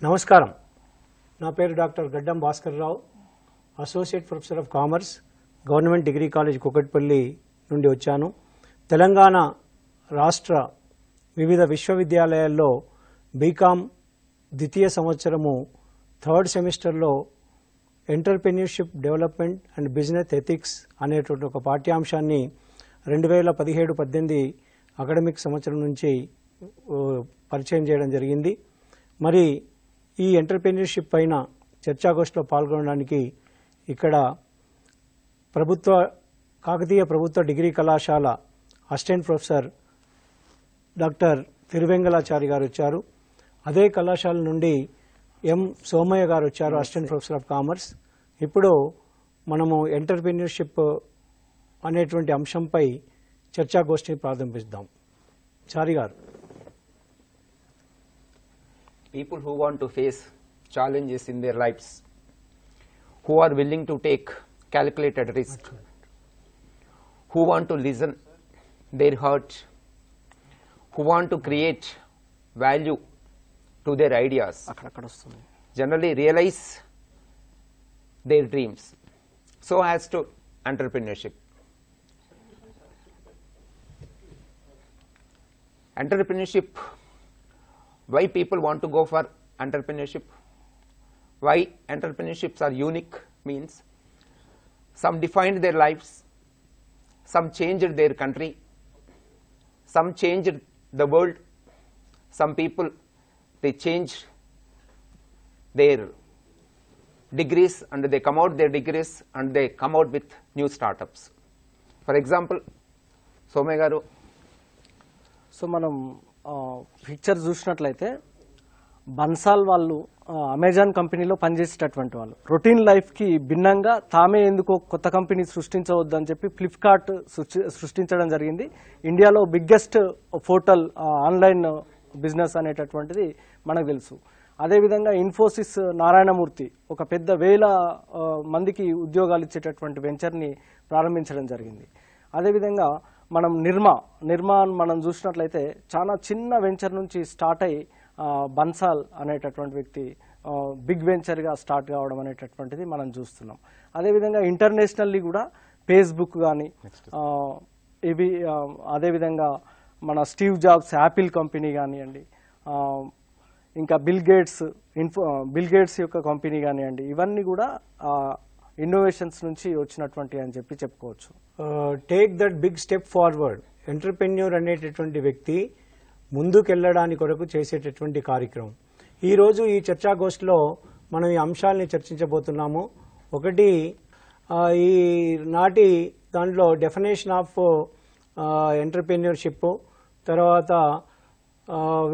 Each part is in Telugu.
నమస్కారం. నా పేరు doctor Gaddam Bhaskar Rao, associate professor of commerce, government degree college Kukatpally నుండి వచ్చాను. తెలంగాణ రాష్ట్ర వివిధ విశ్వవిద్యాలయాల్లో బీకామ్ ద్వితీయ సంవత్సరము థర్డ్ సెమిస్టర్లో entrepreneurship development and business ethics అనేటువంటి ఒక పాఠ్యాంశాన్ని 2017-18 అకాడమిక్ సంవత్సరం నుంచి పరిచయం చేయడం జరిగింది. మరి ఈ ఎంటర్‌ప్రెన్యూర్‌షిప్ పైన చర్చాగోష్ఠిలో పాల్గొనడానికి ఇక్కడ కాకతీయ ప్రభుత్వ డిగ్రీ కళాశాల అసిస్టెంట్ ప్రొఫెసర్ డాక్టర్ తిరువెంగళాచారి గారు వచ్చారు. అదే కళాశాల నుండి ఎం సోమయ్య గారు వచ్చారు, అసిస్టెంట్ ప్రొఫెసర్ ఆఫ్ కామర్స్. ఇప్పుడు మనము ఎంటర్‌ప్రెన్యూర్‌షిప్ అనేటువంటి అంశంపై చర్చాగోష్ఠిని ప్రారంభిద్దాం. చారి గారు. People who want to face challenges in their lives, who are willing to take calculated risk, who want to listen their heart, who want to create value to their ideas, generally realize their dreams. So as to entrepreneurship. Entrepreneurship, why people want to go for entrepreneurship, why entrepreneurships are unique means some defined their lives, some changed their country, some changed the world, some people they change their degrees and they come out their degrees and they come out with new startups. For example, Somay garu, so మనం పిక్చర్ చూసినట్లయితే బన్సాల్ వాళ్ళు అమెజాన్ కంపెనీలో పనిచేసేటటువంటి వాళ్ళు రొటీన్ లైఫ్కి భిన్నంగా తామే ఎందుకో కొత్త కంపెనీ సృష్టించవద్దని చెప్పి ఫ్లిప్కార్ట్ సృష్టించడం జరిగింది. ఇండియాలో బిగ్గెస్ట్ పోర్టల్ ఆన్లైన్ బిజినెస్ అనేటటువంటిది మనకు తెలుసు. అదేవిధంగా ఇన్ఫోసిస్ నారాయణమూర్తి ఒక పెద్ద వేల మందికి ఉద్యోగాలు ఇచ్చేటటువంటి వెంచర్ని ప్రారంభించడం జరిగింది. అదేవిధంగా మనం నిర్మా మనం చూసినట్లయితే చాలా చిన్న వెంచర్ నుంచి స్టార్ట్ అయ్యి బన్సాల్ అనేటటువంటి వ్యక్తి బిగ్ వెంచర్గా స్టార్ట్ కావడం అనేటటువంటిది మనం చూస్తున్నాం. అదేవిధంగా ఇంటర్నేషనల్లీ కూడా ఫేస్బుక్ కానీ ఇవి, అదేవిధంగా మన స్టీవ్ జాబ్స్ యాపిల్ కంపెనీ కానివ్వండి, ఇంకా బిల్ గేట్స్ యొక్క కంపెనీ కానివ్వండి, ఇవన్నీ కూడా ఇన్నోవేషన్స్ నుంచి వచ్చినటువంటి అని చెప్పి చెప్పుకోవచ్చు. Take that big step forward. Entrepreneur అనేటటువంటి వ్యక్తి ముందుకెళ్లడానికి కొరకు చేసేటటువంటి కార్యక్రమం. ఈరోజు ఈ చర్చాగోష్ఠిలో మనం ఈ అంశాలని చర్చించబోతున్నాము. ఒకటి, ఈ నాటి దాంట్లో డెఫినేషన్ ఆఫ్ ఎంటర్‌ప్రెన్యూర్‌షిప్, తర్వాత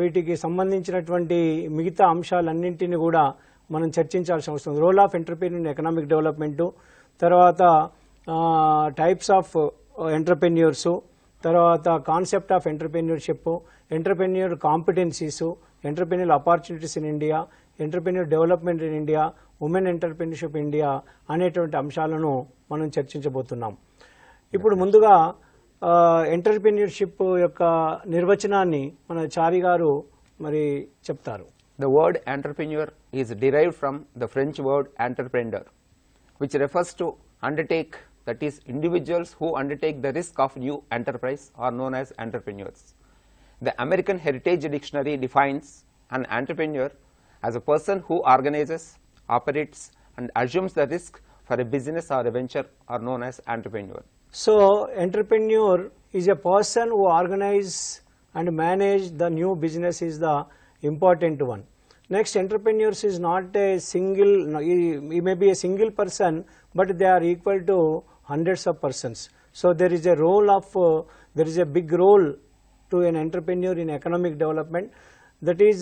వీటికి సంబంధించినటువంటి మిగతా అంశాలన్నింటినీ కూడా మనం చర్చించాల్సిన అవసరం. Role of entrepreneur in economic development, తర్వాత టైప్స్ ఆఫ్ ఎంటర్‌ప్రెన్యూర్స్, తర్వాత concept of entrepreneurship, entrepreneur competencies, entrepreneur opportunities in India, entrepreneur development in India, women entrepreneurship India అనేటువంటి అంశాలను మనం చర్చించబోతున్నాం. ఇప్పుడు ముందుగా ఎంటర్‌ప్రెన్యూర్‌షిప్ యొక్క నిర్వచనాన్ని మన చారి గారు మరి చెప్తారు. The word entrepreneur is derived from the French word entrepreneur, which refers to undertake, that is individuals who undertake the risk of new enterprise are known as entrepreneurs. The American Heritage Dictionary defines an entrepreneur as a person who organizes, operates and assumes the risk for a business or a venture are known as entrepreneur. So entrepreneur is a person who organize and manage the new business is the important one. Next, entrepreneurs is not a single, he may be a single person, but they are equal to hundreds of persons. So there is a role of, there is a big role to an entrepreneur in economic development, that is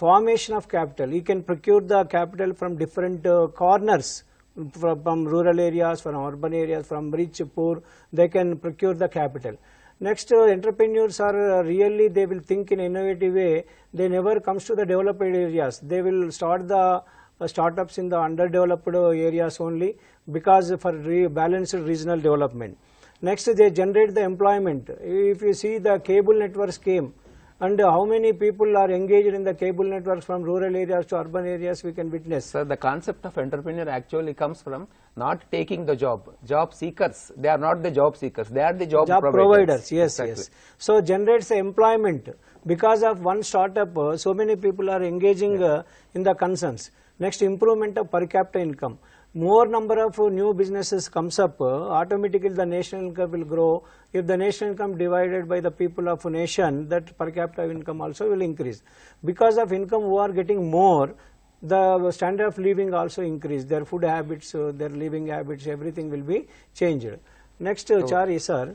formation of capital. He can procure the capital from different corners, from rural areas, from urban areas, from rich, poor, they can procure the capital. Next, entrepreneurs are really, they will think in innovative way. They never comes to the developed areas. They will start the startups in the underdeveloped areas only, because for balanced regional development. Next, they generate the employment. If you see the cable networks came, and how many people are engaged in the cable networks from rural areas to urban areas we can witness. Sir, the concept of entrepreneur actually comes from not taking the job seekers. They are not the job seekers, they are the job providers. Yes, exactly. yes. So generates employment because of one startup. So many people are engaging in the concerns. Next, improvement of per capita income. More number of new businesses comes up, automatically the national income will grow. If the national income divided by the people of a nation, that per capita income also will increase. Because of income who are getting more, the standard of living also increase. Their food habits, their living habits, everything will be changed. Next, Chari sir.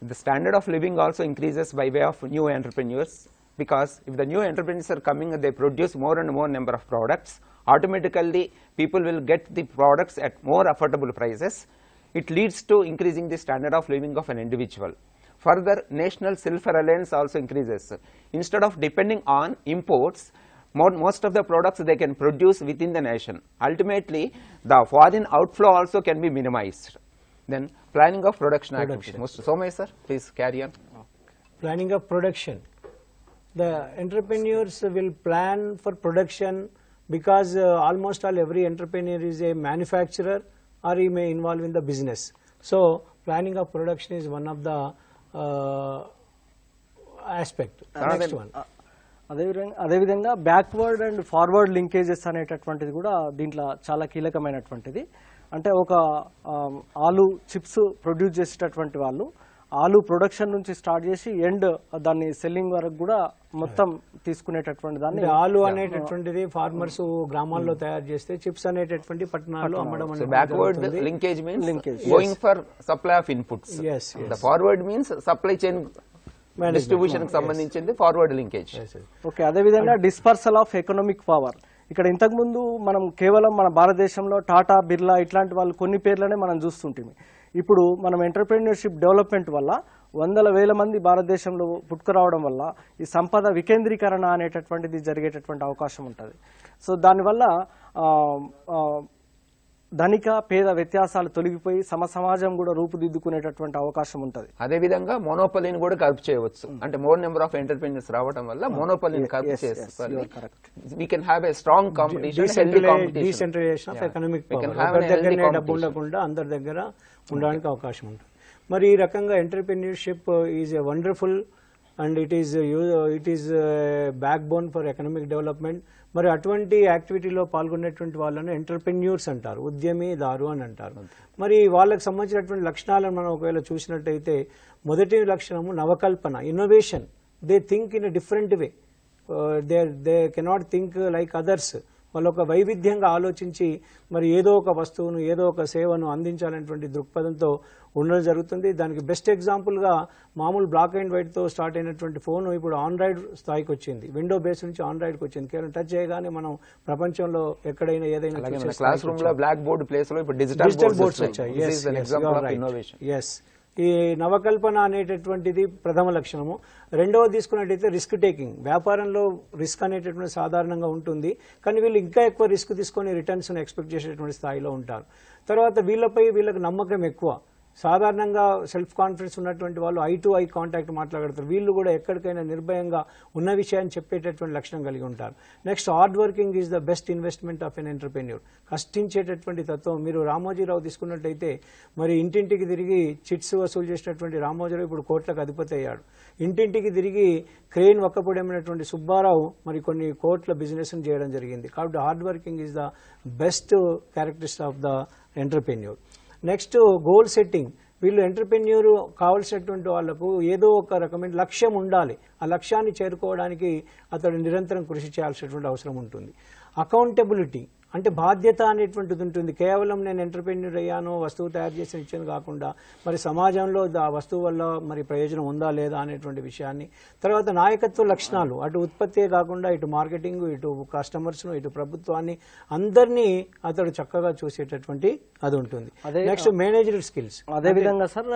The standard of living also increases by way of new entrepreneurs, because if the new entrepreneurs are coming and they produce more and more number of products, automatically people will get the products at more affordable prices. It leads to increasing the standard of living of an individual. Further, national self-reliance also increases. Instead of depending on imports, most of the products they can produce within the nation. Ultimately, the foreign outflow also can be minimized. Then, planning of production activities. Somay sir, please carry on. Planning of production. The entrepreneurs will plan for production, because almost all every entrepreneur is a manufacturer or he may involve in the business. So planning of production is one of the aspect. Next one. అదేవిధంగా బ్యాక్వర్డ్ అండ్ ఫార్వర్డ్ లింకేజెస్ అనేటటువంటిది కూడా దీంట్లో చాలా కీలకమైనటువంటిది. అంటే ఒక ఆలు చిప్స్ ప్రొడ్యూస్ చేసేటటువంటి వాళ్ళు ఆలు ప్రొడక్షన్ నుంచి స్టార్ట్ చేసి ఎండ్ దాన్ని సెల్లింగ్ వరకు కూడా మొత్తం తీసుకునేటటువంటి దాన్ని ఆలు అనేటటువంటిది ఫార్మర్స్ గ్రామాల్లో తయారు చేస్తే, చిప్స్ అనేటటువంటి పట్టణాల్లో అమ్మడం అనేది. Backward linkage means going for supply of inputs. The forward means supply chain distribution కి సంబంధించింది ఫార్వర్డ్ లింకేజ్. ఓకే, అదేవిధంగా డిస్పర్సల్ ఆఫ్ ఎకనామిక్ పవర్. ఇక్కడ ఇంతకుముందు మనం కేవలం మన భారతదేశంలో టాటా, బిర్లా ఇట్లాంటి వాళ్ళు కొన్ని పేర్లనే మనం చూస్తుంటాం. ఇప్పుడు మనం ఎంటర్‌ప్రెన్యూర్‌షిప్ డెవలప్మెంట్ వల్ల వందల వేల మంది భారతదేశంలో పుట్టుకురావడం వల్ల ఈ సంపద వికేంద్రీకరణ అనేటటువంటిది జరిగేటటువంటి అవకాశం ఉంటుంది. సో దానివల్ల ధనిక పేద వ్యత్యాసాలు తొలగిపోయి సమాజం కూడా రూపుదిద్దుకునేటటువంటి అవకాశం ఉంటుంది. అదేవిధంగా మోనోపలీని కూడా కర్బ్ చేయవచ్చు. అంటే మోర్ నెంబర్ ఆఫ్ ఎంటర్‌ప్రెన్యూర్స్ రావడం వల్ల మోనోపలీని కర్బ్ చేస్తారు. We can have a strong competition, healthy competition. Decentralization of economic power. ఒకరి దగ్గర డబ్బు ఉండకుండా అందరి దగ్గర ఉండడానికి అవకాశం ఉంటుంది. మరి ఈ రకంగా entrepreneurship is a wonderful and it is back bone for economic development. మరి అటువంటి యాక్టివిటీలో పాల్గొనేటువంటి వాళ్ళని ఎంటర్‌ప్రెన్యూర్స్ అంటారు, ఉద్యమీదారు అని అంటారు. మరి వాళ్ళకి సంబంధించినటువంటి లక్షణాలను మనం ఒకవేళ చూసినట్టయితే, మొదటి లక్షణము నవకల్పన, innovation. They think in a different way, they cannot think like others. వాళ్ళు ఒక వైవిధ్యంగా ఆలోచించి మరి ఏదో ఒక వస్తువును, ఏదో ఒక సేవను అందించాలనేటువంటి దృక్పథంతో ఉండడం జరుగుతుంది. దానికి బెస్ట్ ఎగ్జాంపుల్గా మామూలు బ్లాక్ అండ్ వైట్తో స్టార్ట్ అయినటువంటి ఫోన్ ఇప్పుడు ఆండ్రాయిడ్ స్థాయికి వచ్చింది. విండో బేస్ నుంచి ఆండ్రాయిడ్కి వచ్చింది. కేవలం టచ్ చేయగానే మనం ప్రపంచంలో ఎక్కడైనా ఏదైనా క్లాస్ రూమ్ లో బ్లాక్ బోర్డ్ ప్లేస్ లో ఇప్పుడు డిజిటల్ బోర్డ్స్ వచ్చాయి. ఎస్, ఈ నవకల్పన అనేటటువంటిది ప్రథమ లక్షణము. రెండవది తీసుకున్నట్టయితే రిస్క్ టేకింగ్. వ్యాపారంలో రిస్క్ అనేటటువంటి సాధారణంగా ఉంటుంది, కానీ వీళ్ళు ఇంకా ఎక్కువ రిస్క్ తీసుకొని రిటర్న్స్ ఎక్స్పెక్ట్ చేసేటువంటి స్థాయిలో ఉంటారు. తర్వాత వీళ్ళకి నమ్మకం ఎక్కువ. సాధారణంగా సెల్ఫ్ కాన్ఫిడెన్స్ ఉన్నటువంటి వాళ్ళు ఐ టు ఐ కాంటాక్ట్ మాట్లాడతారు. వీళ్ళు కూడా ఎక్కడికైనా నిర్భయంగా ఉన్న విషయాన్ని చెప్పేటటువంటి లక్షణం కలిగి ఉంటారు. Next, hard working is the best investment of an entrepreneur. కష్టించేటటువంటి తత్వం. మీరు రామోజీరావు తీసుకున్నట్టయితే మరి ఇంటింటికి తిరిగి చిట్స్ వసూలు చేసినటువంటి రామోజీరావు ఇప్పుడు కోట్లకు అధిపతి అయ్యాడు. ఇంటింటికి తిరిగి క్రెయిన్ ఒక్కపొడమైనటువంటి సుబ్బారావు మరి కొన్ని కోట్ల బిజినెస్ చేయడం జరిగింది. కాబట్టి hard working is the best characteristic of the entrepreneur. Next, goal setting. వీళ్ళు ఎంటర్‌ప్రెన్యూర్ కావాల్సినటువంటి వాళ్లకు ఏదో ఒక రకమైన లక్ష్యం ఉండాలి. ఆ లక్ష్యాన్ని చేరుకోవడానికి అతడు నిరంతరం కృషి చేయాల్సినటువంటి అవసరం ఉంటుంది. అకౌంటబిలిటీ అంటే బాధ్యత అనేటువంటిది ఉంటుంది. కేవలం నేను ఎంటర్‌ప్రెన్యూర్ అయ్యాను, వస్తువు తయారు చేసి ఇచ్చాను కాకుండా మరి సమాజంలో ఆ వస్తువు వల్ల మరి ప్రయోజనం ఉందా లేదా అనేటువంటి విషయాన్ని. తర్వాత నాయకత్వ లక్షణాలు. అటు ఉత్పత్తే కాకుండా ఇటు మార్కెటింగ్, ఇటు కస్టమర్స్ను, ఇటు ప్రభుత్వాన్ని అందరినీ అతడు చక్కగా చూసేటటువంటి అది ఉంటుంది. Next, managerial skills. అదేవిధంగా సార్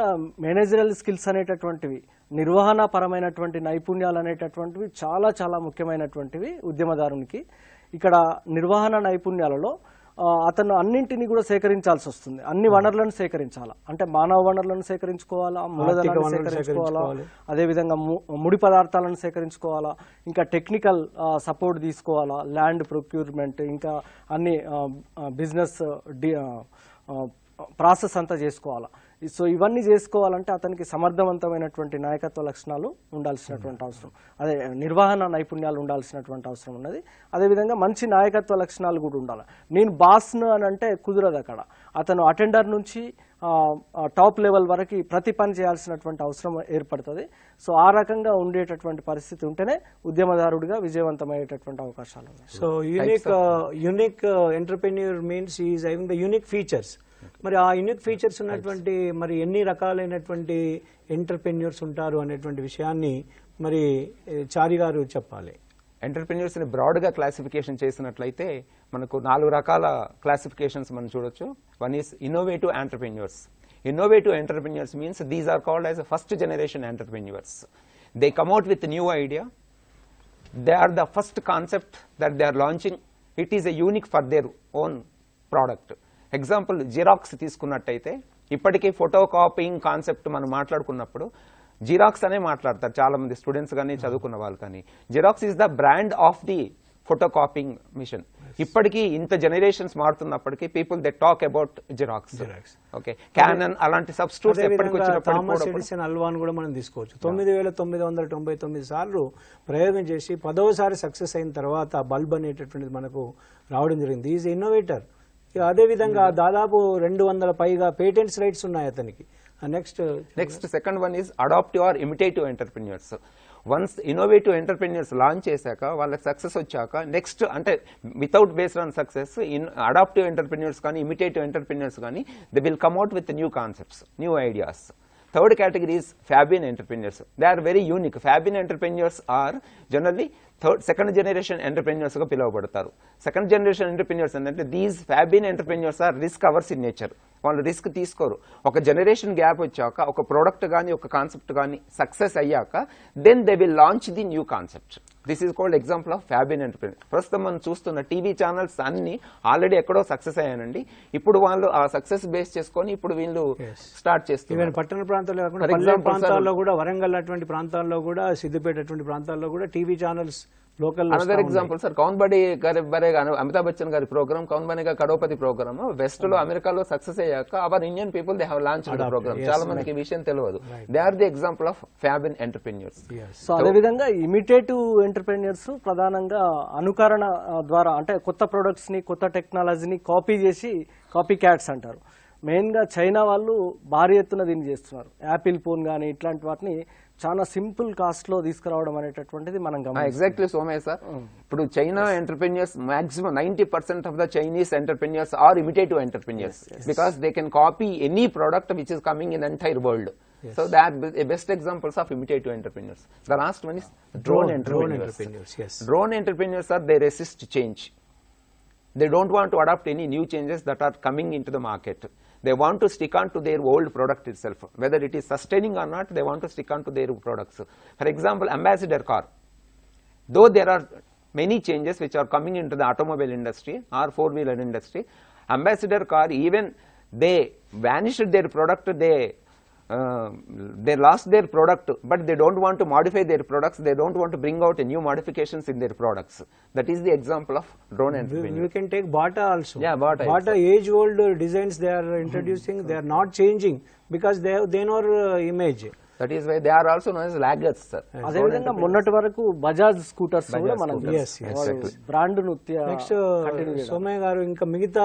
మేనేజరల్ స్కిల్స్ అనేటటువంటివి, నిర్వహణ పరమైనటువంటి నైపుణ్యాలు అనేటటువంటివి చాలా చాలా ముఖ్యమైనటువంటివి ఉద్యమదారునికి. ఇక్కడ నిర్వహణ నైపుణ్యాలలో అతను అన్నింటినీ కూడా సేకరించాల్సి వస్తుంది. అన్ని వనరులను సేకరించాలా, అంటే మానవ వనరులను సేకరించుకోవాలా, మూలధనాన్ని సేకరించుకోవాలా, అదేవిధంగా ముడి పదార్థాలను సేకరించుకోవాలా, ఇంకా టెక్నికల్ సపోర్ట్ తీసుకోవాలా, ల్యాండ్ ప్రొక్యూర్మెంట్, ఇంకా అన్ని బిజినెస్ ప్రాసెస్ అంతా చేసుకోవాలా. సో ఇవన్నీ చేసుకోవాలంటే అతనికి సమర్థవంతమైనటువంటి నాయకత్వ లక్షణాలు ఉండాల్సినటువంటి అవసరం, అదే నిర్వహణ నైపుణ్యాలు ఉండాల్సినటువంటి అవసరం ఉన్నది. అదేవిధంగా మంచి నాయకత్వ లక్షణాలు కూడా ఉండాలి. నేను బాస్ను అని అంటే కుదరదు అక్కడ. అతను అటెండర్ నుంచి టాప్ లెవెల్ వరకు ప్రతి పని చేయాల్సినటువంటి అవసరం ఏర్పడుతుంది. సో ఆ రకంగా ఉండేటటువంటి పరిస్థితి ఉంటేనే ఉద్యమదారుడిగా విజయవంతమయ్యేటటువంటి అవకాశాలు ఉన్నాయి. So unique entrepreneur means is having the unique features. మరి ఆ యూనిక్ ఫీచర్స్ ఉన్నటువంటి మరి ఎన్ని రకాలైనటువంటి ఎంటర్‌ప్రెన్యూర్స్ ఉంటారు అనేటువంటి విషయాన్ని మరి చారి గారు చెప్పాలి. ఎంటర్‌ప్రెన్యూర్స్ ని బ్రాడ్ గా క్లాసిఫికేషన్ చేసినట్లయితే మనకు 4 రకాల క్లాసిఫికేషన్స్ మనం చూడొచ్చు. One is innovative entrepreneurs. Innovative entrepreneurs means these are called as a first generation entrepreneurs. They come out with a new idea. They are the first concept that they are launching. It is a unique for their own product. Example, Xerox తీసుకున్నట్టయితే ఇప్పటికీ ఫోటో కాపీయింగ్ కాన్సెప్ట్ మనం మాట్లాడుకున్నప్పుడు జిరాక్స్ అనే మాట్లాడతారు చాలా మంది స్టూడెంట్స్ కానీ చదువుకున్న వాళ్ళు కానీ. Xerox is the brand of the photocopying machine. ఇప్పటికీ ఇంత జనరేషన్స్ మారుతున్నప్పటికీ people they talk about Xerox. Okay, Canon అలాంటి సబ్స్టిట్యూట్స్ ఎప్పటికి వచ్చినప్పటికీ అల్వాన్ కూడా మనం తీసుకోవచ్చు. 9999 సార్లు ప్రయోగం చేసి 10వసారి సక్సెస్ అయిన తర్వాత బల్బ్ అనేటటువంటిది మనకు రావడం జరిగింది. Is innovator. అదేవిధంగా దాదాపు 200 పైగా పేటెంట్స్ రైట్స్ ఉన్నాయి అతనికి. Next second one is adaptive or imitative entrepreneurs. Once innovative entrepreneurs launch చేశాక వాళ్ళకి సక్సెస్ వచ్చాక నెక్స్ట్ అంటే without based on success adaptive entrepreneurs కానీ ఇమిటేటివ్ ఎంటర్‌ప్రెన్యూర్స్ కానీ they will come out with new concepts, new ideas. Third category is Fabian entrepreneurs. They are very unique. Fabian entrepreneurs are generally second generation entrepreneurs గా పిలువబడతారు. సెకండ్ జనరేషన్ ఎంటర్‌ప్రెన్యూర్స్ అంటే these Fabian entrepreneurs are risk averse in nature. వాళ్ళు రిస్క్ తీసుకోరు. ఒక జనరేషన్ గ్యాప్ వచ్చాక ఒక ప్రోడక్ట్ కానీ ఒక కాన్సెప్ట్ కానీ సక్సెస్ అయ్యాక then they will launch the new concept. This is called example of Fabian entrepreneur. ప్రస్తుతం మనం చూస్తున్న టీవీ ఛానల్స్ అన్ని ఆల్రెడీ ఎక్కడో సక్సెస్ అయ్యానండి. ఇప్పుడు వాళ్ళు ఆ సక్సెస్ బేస్ చేసుకొని ఇప్పుడు వీళ్ళు స్టార్ట్ చేస్తున్నారు. పట్టణ ప్రాంతాల్లో కాకుండా పల్లె ప్రాంతాల్లో కూడా, వరంగల్ అటువంటి ప్రాంతాల్లో కూడా, సిద్దిపేట అటువంటి ప్రాంతాల్లో కూడా TV channels local. Another example sir, కౌన్ బడే అమితాబ్ బచ్చన్ గారి programme, Kaun Banega Crorepati programme west లో అమెరికాలో సక్సెస్ అయ్యాక our Indian people they have launched the programme. చాలా మందికి ఈ విషయం తెలియదు. They are the example of Fabian entrepreneurs. So అదేవిధంగా ఇమిటేటివ్ ఎంటర్‌ప్రెన్యూర్స్ ప్రధానంగా అనుకరణ ద్వారా, అంటే కొత్త ప్రొడక్ట్స్ ని కొత్త టెక్నాలజీని కాపీ చేసి కాపీ క్యాట్స్ అంటారు. మెయిన్గా చైనా వాళ్ళు భారీ ఎత్తున దీన్ని చేస్తున్నారు. యాపిల్ ఫోన్ కానీ ఇట్లాంటి వాటిని చాలా సింపుల్ కాస్ట్ లో తీసుకురావడం అనేటటువంటిది మనం గమనిస్తాం. ఎగ్జాక్ట్లీ సోమయ్య సార్, ఇప్పుడు China entrepreneurs maximum 90% of the Chinese entrepreneurs are imitative entrepreneurs because they can copy any product which is coming in entire world. So they are the best examples of imitative entrepreneurs. The last one is drone entrepreneurs. Yes. Drone entrepreneurs are, they resist change. They don't want to adopt any new changes that are coming into the market. They want to stick on to their old product itself. Whether it is sustaining or not, they want to stick on to their products. For example, Ambassador car. Though there are many changes which are coming into the automobile industry or four-wheeler industry, Ambassador car, even they vanished their product, they lost their product, but they don't want to modify their products. They don't want to bring out new modifications in their products. That is the example of drone entrepreneur. We can take Bata also. Yeah, Bata age-old designs they are introducing. They are not changing because they have their image. That is why they are also known as laggards, sir. అదేవిధంగా మొన్నటి వరకు బజాజ్ స్కూటర్స్ కూడా మనం బ్రాండ్ నెక్స్ట్ సోమయ్య గారు ఇంకా మిగతా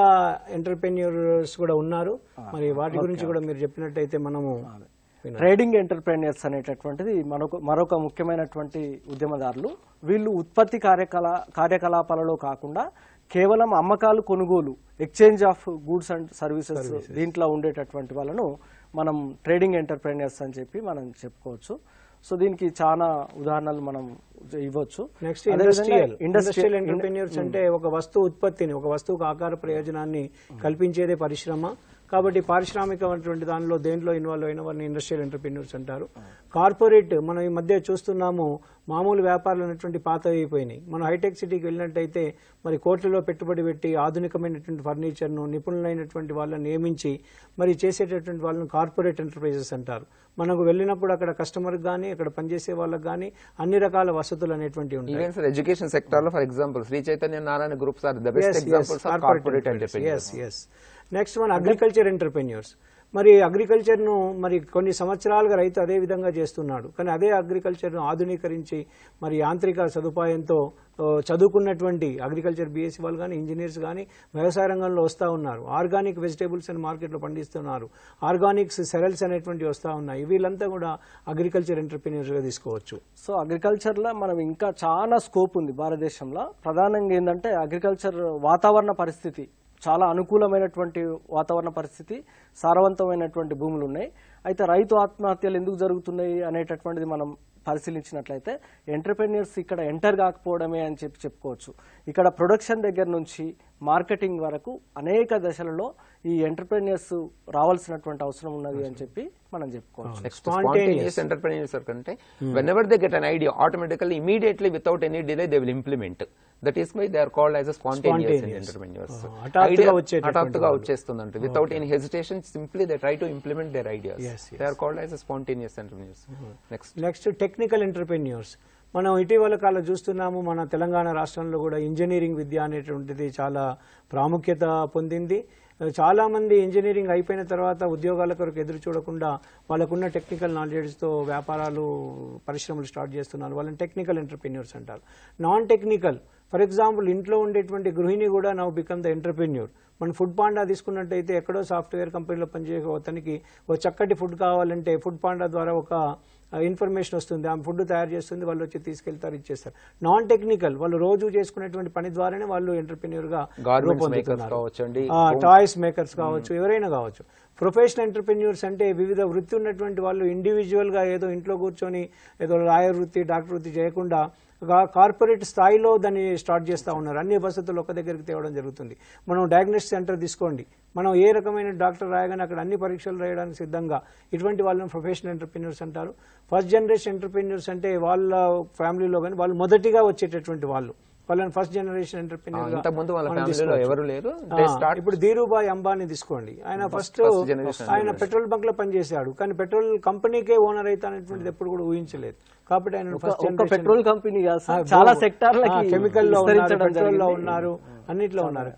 ఎంటర్‌ప్రెన్యూర్స్ కూడా ఉన్నారు. మరి వాటి గురించి కూడా మీరు చెప్పినట్టయితే మనము ట్రేడింగ్ ఎంటర్‌ప్రెన్యూర్స్ అనేటటువంటిది మరొక ముఖ్యమైనటువంటి ఉద్యమదారులు. వీళ్ళు ఉత్పత్తి కార్యకలాపాలలో కాకుండా కేవలం అమ్మకాలు, కొనుగోలు, exchange of goods and services దీంట్లో ఉండేటటువంటి వాళ్ళను మనం ట్రేడింగ్ ఎంటర్‌ప్రెన్యూర్స్ అని చెప్పి మనం చెప్పుకోవచ్చు. సో దీనికి చాలా ఉదాహరణలు మనం ఇవ్వచ్చు. నెక్స్ట్ ఇండస్ట్రియల్ ఎంటర్‌ప్రెన్యూర్స్ అంటే ఒక వస్తువు ఉత్పత్తిని, ఒక వస్తువుకు ఆకార ప్రయోజనాన్ని కల్పించేదే పరిశ్రమ. కాబట్టి పారిశ్రామికమైనటువంటి దానిలో దేంట్లో ఇన్వాల్వ్ అయిన వారిని ఇండస్ట్రియల్ ఎంటర్ప్రెన్యూర్స్ అంటారు. కార్పొరేట్ మనం ఈ మధ్య చూస్తున్నాము, మామూలు వ్యాపారాలు అనేటువంటి పాత అయిపోయినాయి. మనం హైటెక్ సిటీకి వెళ్ళినట్టయితే మరి కోట్లలో పెట్టుబడి పెట్టి ఆధునికమైనటువంటి ఫర్నిచర్ను నిపుణులైనటువంటి వాళ్ళని నియమించి మరి చేసేటటువంటి వాళ్ళని కార్పొరేట్ ఎంటర్ప్రైజెస్ అంటారు. మనకు వెళ్ళినప్పుడు అక్కడ కస్టమర్ గానీ అక్కడ పనిచేసే వాళ్ళకి గానీ అన్ని రకాల వసతులు అనేటువంటి ఉంటాయి. ఎడ్యుకేషన్ సెక్టర్ లో for example Shri Chaitanya Narayana groups are the best examples of corporate entrepreneurs. Next one agriculture entrepreneurs. మరి అగ్రికల్చర్ను మరి కొన్ని సంవత్సరాలుగా రైతు అదే విధంగా చేస్తున్నాడు, కానీ అదే అగ్రికల్చర్ను ఆధునీకరించి మరి యాంత్రిక సదుపాయంతో చదువుకున్నటువంటి అగ్రికల్చర్ బీఎస్సీ వాళ్ళు కానీ ఇంజనీర్స్ కానీ వ్యవసాయ రంగంలో వస్తూ ఉన్నారు. ఆర్గానిక్ వెజిటేబుల్స్ అని మార్కెట్లో పండిస్తున్నారు. ఆర్గానిక్స్ సెరల్స్ అనేటువంటి వస్తూ ఉన్నాయి. వీళ్ళంతా కూడా అగ్రికల్చర్ ఎంటర్ప్రెన్యూర్స్గా తీసుకోవచ్చు. సో అగ్రికల్చర్లో మనం ఇంకా చాలా స్కోప్ ఉంది భారతదేశంలో. ప్రధానంగా ఏంటంటే అగ్రికల్చర్ వాతావరణ పరిస్థితి చాలా అనుకూలమైనటువంటి వాతావరణ పరిస్థితి, సారవంతమైనటువంటి భూములు ఉన్నాయి. అయితే రైతు ఆత్మహత్యలు ఎందుకు జరుగుతున్నాయి అనేటటువంటిది మనం పరిశీలించినట్లయితే ఎంటర్ప్రెన్యూర్స్ ఇక్కడ ఎంటర్ కాకపోవడమే అని చెప్పుకోవచ్చు. ఇక్కడ ప్రొడక్షన్ దగ్గర నుంచి మార్కెటింగ్ వరకు అనేక దశలలో ఈ ఎంటర్ప్రెన్యూర్స్ రావాల్సినటువంటి అవసరం ఉన్నది అని చెప్పి మనం చెప్పుకోవచ్చు. Spontaneous entrepreneurs అంటే whenever they get an idea, automatically, immediately, without any delay, they will implement. That is why they are called as a spontaneous entrepreneurs. హఠాత్తుగా వచ్చేస్తుందంటే without any hesitation, simply they try to implement their ideas. They are called as a spontaneous entrepreneurs. Next technical entrepreneurs. మనం ఇటీవల కాలం చూస్తున్నాము, మన తెలంగాణ రాష్ట్రంలో కూడా ఇంజనీరింగ్ విద్య అనేటువంటిది చాలా ప్రాముఖ్యత పొందింది. చాలా మంది ఇంజనీరింగ్ అయిపోయిన తర్వాత ఉద్యోగాల కొరకు ఎదురు చూడకుండా వాళ్ళకున్న టెక్నికల్ నాలెడ్జ్తో వ్యాపారాలు పరిశ్రమలు స్టార్ట్ చేస్తున్నారు. వాళ్ళని టెక్నికల్ ఎంటర్ప్రెన్యూర్స్ అంటారు. నాన్ టెక్నికల్, ఫర్ ఎగ్జాంపుల్ ఇంట్లో ఉండేటువంటి గృహిణి కూడా నౌ బికమ్ ద ఎంటర్ప్రెన్యూర్. మన ఫుడ్ పాండా తీసుకున్నట్టయితే ఎక్కడో సాఫ్ట్వేర్ కంపెనీలో పనిచేసే అతనికి ఒక చక్కటి ఫుడ్ కావాలంటే ఫుడ్ పాండా ద్వారా ఒక ఇన్ఫర్మేషన్ వస్తుంది, ఆమె ఫుడ్ తయారు చేస్తుంది, వాళ్ళు వచ్చి తీసుకెళ్తారు, ఇచ్చేస్తారు. నాన్ టెక్నికల్, వాళ్ళు రోజు చేసుకునేటువంటి పని ద్వారానే వాళ్ళు ఎంటర్ప్రెన్యూర్ గా రూపొందుతున్నారు. టాయ్స్ మేకర్స్ కావచ్చు, ఎవరైనా కావచ్చు. ప్రొఫెషనల్ ఎంటర్ప్రెన్యూర్స్ అంటే వివిధ వృత్తి ఉన్నటువంటి వాళ్ళు ఇండివిజువల్ గా ఏదో ఇంట్లో కూర్చొని ఏదో లాయర్ వృత్తి డాక్టర్ వృత్తి చేయకుండా కార్పొరేట్ స్థాయిలో దాన్ని స్టార్ట్ చేస్తూ ఉన్నారు. అన్ని వసతులు ఒక దగ్గరికి తేవడం జరుగుతుంది. మనం డయాగ్నోస్టిక్ సెంటర్ తీసుకోండి, మనం ఏ రకమైన డాక్టర్ రాయగానే అక్కడ అన్ని పరీక్షలు రాయడానికి సిద్ధంగా, ఇటువంటి వాళ్ళని ప్రొఫెషనల్ ఎంటర్ప్రెన్యూర్స్ అంటారు. ఫస్ట్ జనరేషన్ ఎంటర్ప్రెన్యూర్స్ అంటే వాళ్ళ ఫ్యామిలీలో కానీ వాళ్ళు మొదటిగా వచ్చేటటువంటి వాళ్ళని ఫస్ట్ జనరేషన్ ఎంటర్ప్రెన్యూర్. ఇప్పుడు ధీరుభాయ్ అంబానీ తీసుకోండి, ఆయన ఫస్ట్ ఆయన పెట్రోల్ బంక్ లో పనిచేశాడు, కానీ పెట్రోల్ కంపెనీకే ఓనర్ అవుతానటువంటిది ఎప్పుడు కూడా ఊహించలేదు. కాబట్టి ఆయన ఫస్ట్ పెట్రోల్ కంపెనీ చాలా సెక్టార్లకి కెమికల్ లో ఉన్నారు, పెట్రోల్ లో ఉన్నారు, అన్నిట్లో ఉన్నారు.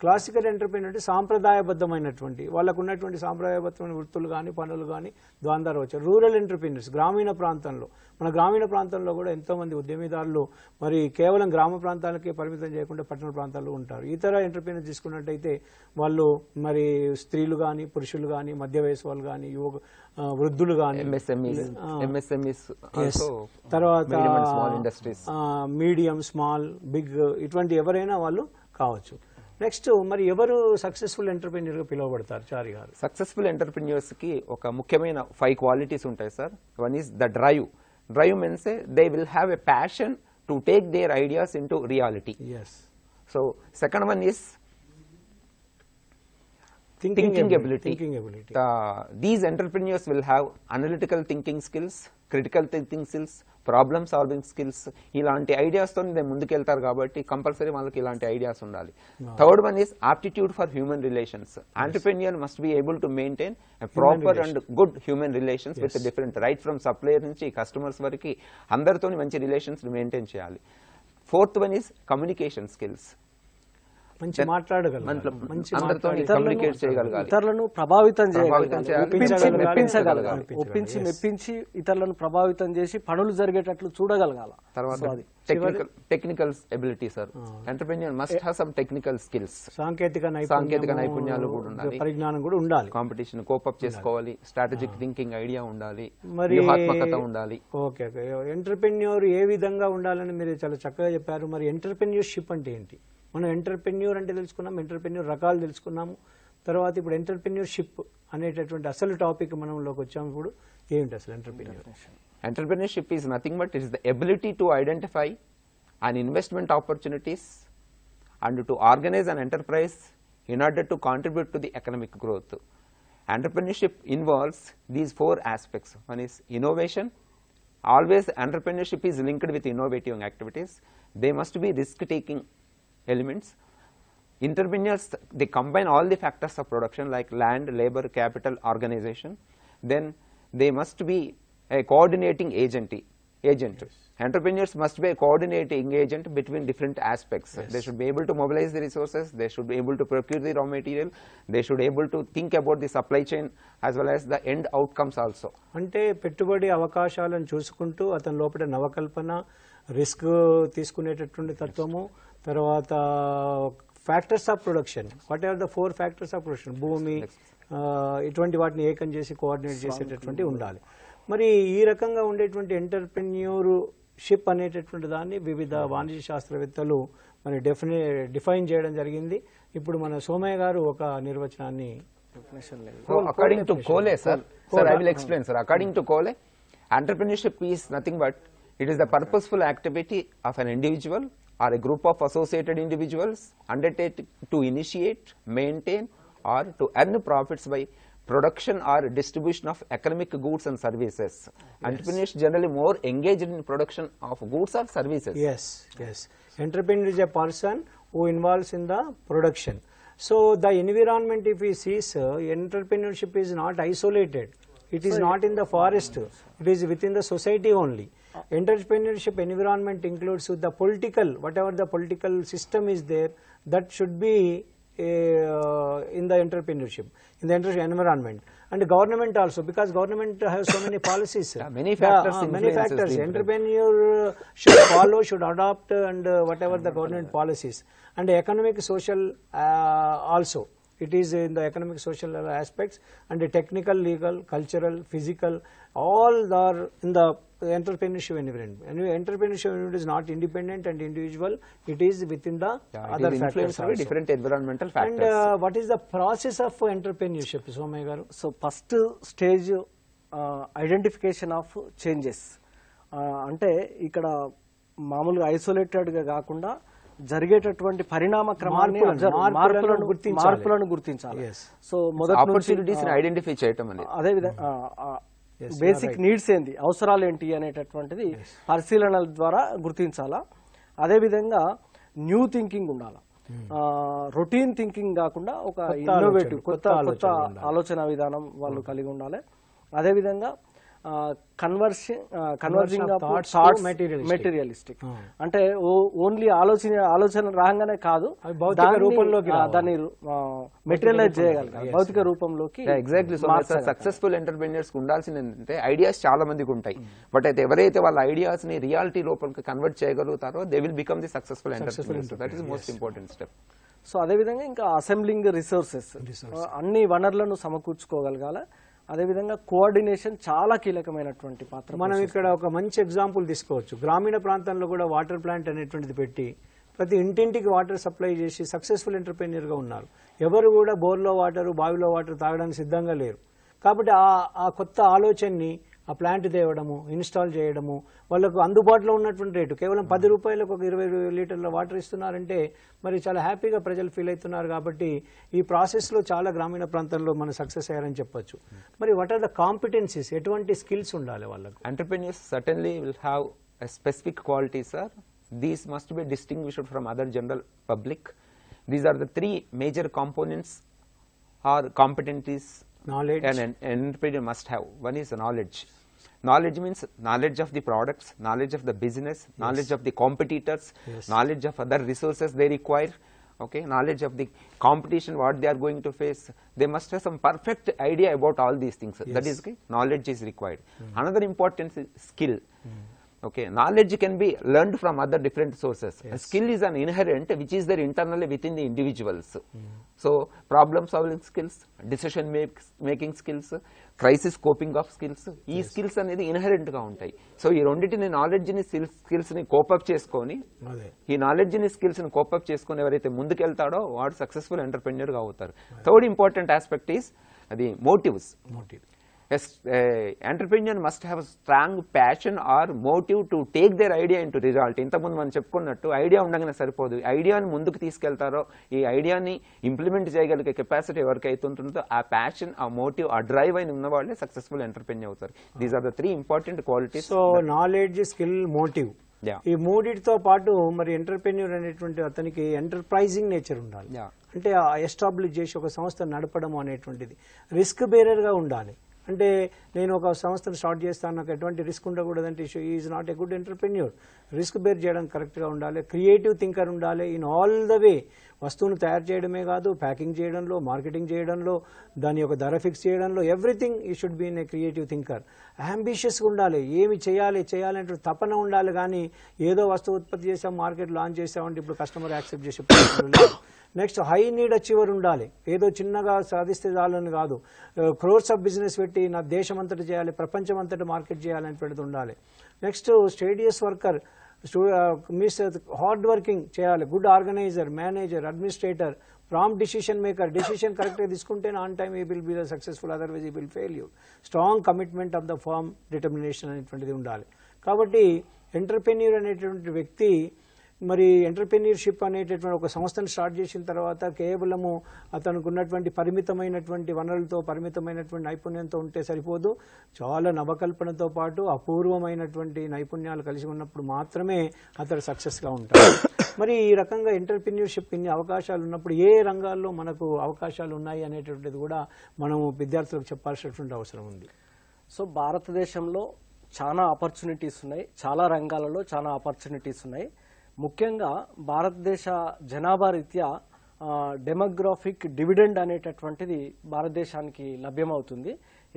క్లాసికల్ ఎంటర్ప్రెన్యూర్ అంటే సాంప్రదాయబద్ధమైనటువంటి వాళ్ళకు ఉన్నటువంటి సాంప్రదాయబద్ధమైన వృత్తులు కానీ పనులు కానీ దాని ద్వారా వచ్చారు. రూరల్ ఎంటర్ప్రెన్యూర్స్, గ్రామీణ ప్రాంతంలో, మన గ్రామీణ ప్రాంతంలో కూడా ఎంతో మంది ఉద్యమిదారులు మరి కేవలం గ్రామ ప్రాంతాలకే పరిమితం చేయకుండా పట్టణ ప్రాంతాల్లో ఉంటారు. ఇతర ఎంటర్ప్రెన్యూర్ తీసుకున్నట్టయితే వాళ్ళు మరి స్త్రీలు కానీ పురుషులు కానీ మధ్య వయసు వాళ్ళు కానీ వృద్ధులు కానీ తర్వాత మీడియం స్మాల్ బిగ్ ఇటువంటి ఎవరైనా వాళ్ళు కావచ్చు. నెక్స్ట్ మరి ఎవరు సక్సెస్ఫుల్ ఎంటర్ప్రెన్యూర్ గా పిలువబడతారు చారి గారు? సక్సెస్ఫుల్ ఎంటర్ప్రెన్యూర్స్ కి ఒక ముఖ్యమైన 5 క్వాలిటీస్ ఉంటాయి sir. One is the drive. Drive means they will have a passion to take their ideas in to reality. So second one is thinking ability. These entrepreneurs will have analytical thinking skills, critical thinking skills, problem solving skills. ఇలాంటి ఐడియాస్ తో నేను ముందుకెళ్తారు కాబట్టి కంపల్సరీ వాళ్ళకి ఇలాంటి ఐడియాస్ ఉండాలి. Third one is aptitude for human relations. Entrepreneur must be able to maintain a proper and good human relations with different, right from supplier నుంచి కస్టమర్స్ వరకు అందరితో మంచి రిలేషన్స్ మెయింటైన్ చేయాలి. Fourth one is communication skills. మంచి మాట్లాడగలగాలి, కమ్యూనికేట్ చేయగలగాలి, ఇతరులను ప్రభావితం చేయగలగాలి, ఒప్పించి మెప్పించి ఇతరులను ప్రభావితం చేసి పనులు జరిగేటట్లు చూడగలగాలి. తర్వాత technical ability sir. Entrepreneur must have some technical skills. సాంకేతిక నైపుణ్యాలు కూడా ఉండాలి, పరిజ్ఞానం కూడా ఉండాలి. కాంపిటీషన్ కోపప్ చేసుకోవాలి, స్ట్రాటజిక్ థింకింగ్ ఐడియా ఉండాలి, వ్యూహాత్మకత ఉండాలి. ఓకే, ఎంటర్ప్రెన్యూర్ ఏ విధంగా ఉండాలని మీరు చాలా చక్కగా చెప్పారు. మరి ఎంటర్ప్రెన్యూర్షిప్ అంటే ఏంటి? మనం ఎంటర్ప్రెన్యూర్ అంటే తెలుసుకున్నాం, ఎంటర్ప్రెన్యూర్ రకాలు తెలుసుకున్నాము. తర్వాత ఇప్పుడు ఎంటర్ప్రెన్యూర్షిప్ అనేటటువంటి అసలు టాపిక్ మనంలోకి వచ్చాము. ఇప్పుడు ఏంటి అసలు entrepreneur? Entrepreneurship is nothing but it is the ability to identify an investment opportunities and to organize an enterprise in order to contribute to the economic growth. Entrepreneurship involves these 4 aspects. One is innovation. Always entrepreneurship is linked with innovative activities. They must be risk-taking elements. Entrepreneurs, they combine all the factors of production like land, labor, capital, organization. Then they must be a coordinating agent. Entrepreneurs must be a coordinating agent between different aspects. They should be able to mobilize the resources, they should be able to procure the raw material, they should be able to think about the supply chain as well as the end outcomes also. అంటే పెట్టుబడి అవకాశాలను చూసుకుంటూ అతని లోపల నవకల్పన, రిస్క్ తీసుకునేటటువంటి తత్వము, తర్వాత factors of production, what ever the 4 factors of production, భూమి ఇటువంటి వాటిని ఏకం చేసి కోఆర్డినేట్ చేసేటటువంటి ఉండాలి. మరి ఈ రకంగా ఉండేటువంటి ఎంటర్ప్రెన్యూర్షిప్ అనేటటువంటి దాన్ని వివిధ వాణిజ్య శాస్త్రవేత్తలు మరి డిఫైన్ చేయడం జరిగింది. ఇప్పుడు మన సోమయ్య గారు ఒక నిర్వచనాన్ని according to Cole, sir, I will explain, sir. According to Cole, entrepreneurship is nothing but it is the purposeful activity of an individual or a group of associated individuals undertaken to initiate, maintain or to earn profits by production or distribution of economic goods and services. Entrepreneurs generally more engaged in production of goods or services. Yes. Entrepreneur is a person who involves in the production. So the environment, if we see, sir, entrepreneurship is not isolated. It is not in the forest. It is within the society only. Entrepreneurship environment includes the political, whatever the political system is there, that should be in the entrepreneurship, in the environment, and the government also, because government has so many policies. Many factors. Many factors. Entrepreneur should follow, should adopt, and whatever the government policies, and the economic, social also. It is in the economic, social aspects, and the technical, legal, cultural, physical, all are in the entrepreneurship environment. Entrepreneurship environment is not independent and individual. It is within the other factors also. Different environmental factors. And what is the process of entrepreneurship, Somaya garu? So first stage identification of changes. అంటే ఇక్కడ మామూలుగా ఐసోలేటెడ్గా కాకుండా జరిగేటటువంటి పరిణామ క్రమాన్ని మార్పులను గుర్తించాలి. సో ఆపర్చునిటీస్ ఐడెంటిఫై చేయటం అనేది, అదే విధంగా బేసిక్ నీడ్స్ ఏంటి, అవసరాలు ఏంటి అనేటటువంటిది పరిశీలనల ద్వారా గుర్తించాలా. అదేవిధంగా న్యూ థింకింగ్ ఉండాలి. రొటీన్ థింకింగ్ కాకుండా ఒక ఇన్నోవేటివ్ కొత్త ఆలోచన విధానం వాళ్ళు కలిగి ఉండాలి. అదేవిధంగా కన్వర్జింగ్ థాట్స్ మెటీరియలిస్టిక్, అంటే ఓన్లీ ఆలోచన రాగానే కాదు, దాన్ని మెటీరియలైజ్ చేయగలగాలి, భౌతిక రూపంలోకి. ఎగ్జాక్ట్లీ. సక్సెస్ఫుల్ ఎంటర్ప్రెన్యూర్స్ ఉండాల్సింది ఏంటంటే ఐడియాస్ చాలా మందికి ఉంటాయి, బట్ అయితే ఎవరైతే వాళ్ళ ఐడియాస్ ని రియాలిటీ లోపలికి కన్వర్ట్ చేయగలుగుతారో they will become the successful entrepreneurs. That is most important step. So అదేవిధంగా ఇంకా అసెంబ్లింగ్ రిసోర్సెస్, అన్ని వనరులను సమకూర్చుకోగలగాలి. అదేవిధంగా కోఆర్డినేషన్ చాలా కీలకమైనటువంటి పాత్ర. మనం ఇక్కడ ఒక మంచి ఎగ్జాంపుల్ తీసుకోవచ్చు. గ్రామీణ ప్రాంతంలో కూడా వాటర్ ప్లాంట్ అనేటువంటిది పెట్టి ప్రతి ఇంటింటికి వాటర్ సప్లై చేసి సక్సెస్ఫుల్ ఎంటర్ప్రెన్యూర్గా ఉన్నారు. ఎవరు కూడా బోర్లో వాటర్, బావిలో వాటర్ తాగడానికి సిద్ధంగా లేరు. కాబట్టి ఆ కొత్త ఆలోచనని ఆ ప్లాంట్ తేవడము, ఇన్స్టాల్ చేయడము, వాళ్ళకు అందుబాటులో ఉన్నటువంటి రేటు కేవలం 10 రూపాయలకు ఒక 20 లీటర్ల వాటర్ ఇస్తున్నారంటే మరి చాలా హ్యాపీగా ప్రజలు ఫీల్ అవుతున్నారు. కాబట్టి ఈ ప్రాసెస్లో చాలా గ్రామీణ ప్రాంతంలో మనం సక్సెస్ అయ్యారని చెప్పొచ్చు. మరి వాట్ ఆర్ ద కాంపిటెన్సీస్, ఎటువంటి స్కిల్స్ ఉండాలి వాళ్ళకు? Entrepreneurs certainly will have a specific qualities sir. These must be distinguished from other general public. These are the 3 major components or competencies knowledge an entrepreneur must have. One is knowledge. Knowledge means knowledge of the products, knowledge of the business, knowledge of the competitors, knowledge of other resources they require, okay, knowledge of the competition what they are going to face. They must have some perfect idea about all these things. That is okay, knowledge is required. Another important is skill. Okay, knowledge can be learned from other different sources. A skill is an inherent which is there internally within the individuals. So problem solving skills, decision making skills, crisis coping of skills, ఈ స్కిల్స్ అనేది ఇన్హెరెంట్ గా ఉంటాయి. సో ఈ రెండింటిని నాలెడ్జ్ ని స్కిల్స్ ని కోపప్ చేసుకొని, ఈ నాలెడ్జ్ ని స్కిల్స్ ని కోపప్ చేసుకొని ఎవరైతే ముందుకెళ్తాడో వాడు సక్సెస్ఫుల్ ఎంటర్ప్రెన్యూర్ గా అవుతారు. థర్డ్ ఇంపార్టెంట్ ఆస్పెక్ట్ ఈస్ అది motifs. entrepreneur must have a strong passion or motive to take their idea into result. ఇంతకుముందు మనం చెప్పుకున్నట్టు ఐడియా ఉండగానే సరిపోదు, ఐడియాని ముందుకు తీసుకెళ్తారో, ఈ ఐడియాని ఇంప్లిమెంట్ చేయగలిగే కెపాసిటీ ఎవరికైతే ఉంటుందో ఆ ప్యాషన్, ఆ మోటివ్, ఆ డ్రైవ్ అయిన ఉన్న వాళ్ళే సక్సెస్ఫుల్ ఎంటర్ప్రెన్యూర్ అవుతారు. These are the 3 important qualities. So knowledge, skill, motive, ఈ మూడిటితో పాటు మరి ఎంటర్ప్రెన్యూర్ అనేటువంటి అతనికి ఎంటర్ప్రైజింగ్ నేచర్ ఉండాలి. అంటే ఎస్టాబ్లిష్ చేసి ఒక సంస్థ నడపడం అనేటువంటిది రిస్క్ బేరర్గా ఉండాలి. అంటే నేను ఒక సంస్థను స్టార్ట్ చేస్తాను, నాకు ఎటువంటి రిస్క్ ఉండకూడదంటే is not a good entrepreneur. Risk bear చేయడం కరెక్ట్గా ఉండాలి, క్రియేటివ్ థింకర్ ఉండాలి ఇన్ ఆల్ ద వే. వస్తువును తయారు చేయడమే కాదు, ప్యాకింగ్ చేయడంలో, మార్కెటింగ్ చేయడంలో, దాని యొక్క ధర ఫిక్స్ చేయడంలో, everything he should be in a creative thinker. అంబిషియస్గా ఉండాలి, ఏమి చేయాలి అంటే తపన ఉండాలి. కానీ ఏదో వస్తువు ఉత్పత్తి చేసాం, మార్కెట్ లాంచ్ చేసామంటే ఇప్పుడు కస్టమర్ యాక్సెప్ట్ చేసే పరిస్థితులు లేవు. నెక్స్ట్ హై నీడ్ అచీవర్ ఉండాలి, ఏదో చిన్నగా సాధిస్తే చాలని కాదు, క్రోర్స్ ఆఫ్ బిజినెస్ పెట్టి నా దేశం అంతటి చేయాలి, ప్రపంచం అంతటి మార్కెట్ చేయాలని పెడుతూ ఉండాలి. Next studious worker, means hard working చేయాలి, good organiser, manager, administrator, prompt decision maker. Decision కరెక్ట్గా తీసుకుంటేనే on time he will be the successful, otherwise he will fail you. Strong commitment of the firm, determination అనేటువంటిది ఉండాలి. కాబట్టి ఎంటర్ప్రెన్యూర్ అనేటువంటి వ్యక్తి మరి ఎంటర్ప్రెన్యూర్షిప్ అనేటటువంటి ఒక సంస్థను స్టార్ట్ చేసిన తర్వాత కేవలము అతనికి ఉన్నటువంటి పరిమితమైనటువంటి వనరులతో, పరిమితమైనటువంటి నైపుణ్యంతో ఉంటే సరిపోదు. చాలా నవకల్పనతో పాటు అపూర్వమైనటువంటి నైపుణ్యాలు కలిసి ఉన్నప్పుడు మాత్రమే అతడు సక్సెస్గా ఉంటాడు. మరి ఈ రకంగా ఎంటర్ప్రెన్యూర్షిప్ ఇన్ని అవకాశాలు ఉన్నప్పుడు ఏ రంగాల్లో మనకు అవకాశాలు ఉన్నాయి అనేటువంటిది కూడా మనం విద్యార్థులకు చెప్పాల్సినటువంటి అవసరం ఉంది. సో భారతదేశంలో చాలా ఆపర్చునిటీస్ ఉన్నాయి, చాలా రంగాలలో చాలా ఆపర్చునిటీస్ ఉన్నాయి. ముఖ్యంగా భారతదేశ జనాభా రీత్యా డెమోగ్రాఫిక్ డివిడెండ్ అనేటటువంటిది భారతదేశానికి లభ్యమవుతుంది.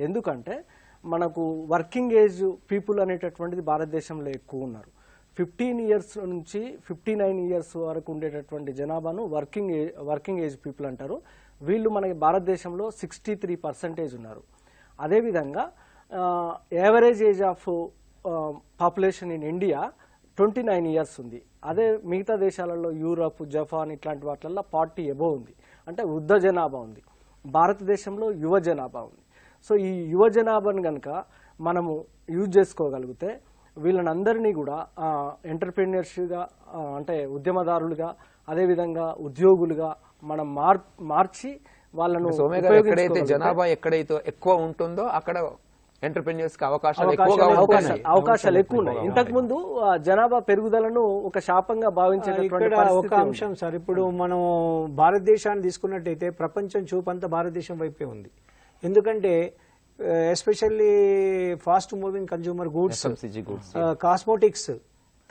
ఎందుకంటే మనకు వర్కింగ్ ఏజ్ పీపుల్ అనేటటువంటిది భారతదేశంలో ఎక్కువ ఉన్నారు. 15 ఇయర్స్ నుంచి 59 ఇయర్స్ వరకు ఉండేటటువంటి జనాభాను వర్కింగ్ ఏజ్ పీపుల్ అంటారు. వీళ్ళు మనకి భారతదేశంలో 63% ఉన్నారు. అదేవిధంగా average age of population in India 29 years ఉంది. అదే మిగతా దేశాలలో యూరప్, జపాన్ ఇట్లాంటి వాటిల్లో 40 అబోవ్ ఉంది. అంటే వృద్ధ జనాభా ఉంది. భారతదేశంలో యువ జనాభా ఉంది. సో ఈ యువ జనాభాను కనుక మనము యూజ్ చేసుకోగలిగితే వీళ్ళనందరినీ కూడా ఎంటర్ప్రెన్యూర్స్గా, అంటే ఉద్యమదారులుగా, అదేవిధంగా ఉద్యోగులుగా మనం మార్చి వాళ్ళను ఎక్కడైతే జనాభా ఎక్కడైతే ఎక్కువ ఉంటుందో అక్కడ ఎంటర్ప్రెన్యూర్స్ కి అవకాశాలు ఎక్కువ ఉన్నాయి. ఇంతకు ముందు జనాభా పెరుగుదలను ఒక శాపంగా భావించేటటువంటి ఒక అంశం సార్. ఇప్పుడు మనం భారతదేశాన్ని తీసుకున్నట్టయితే ప్రపంచం చూపంతా భారతదేశం వైపే ఉంది. ఎందుకంటే especially fast moving consumer goods, cosmetics,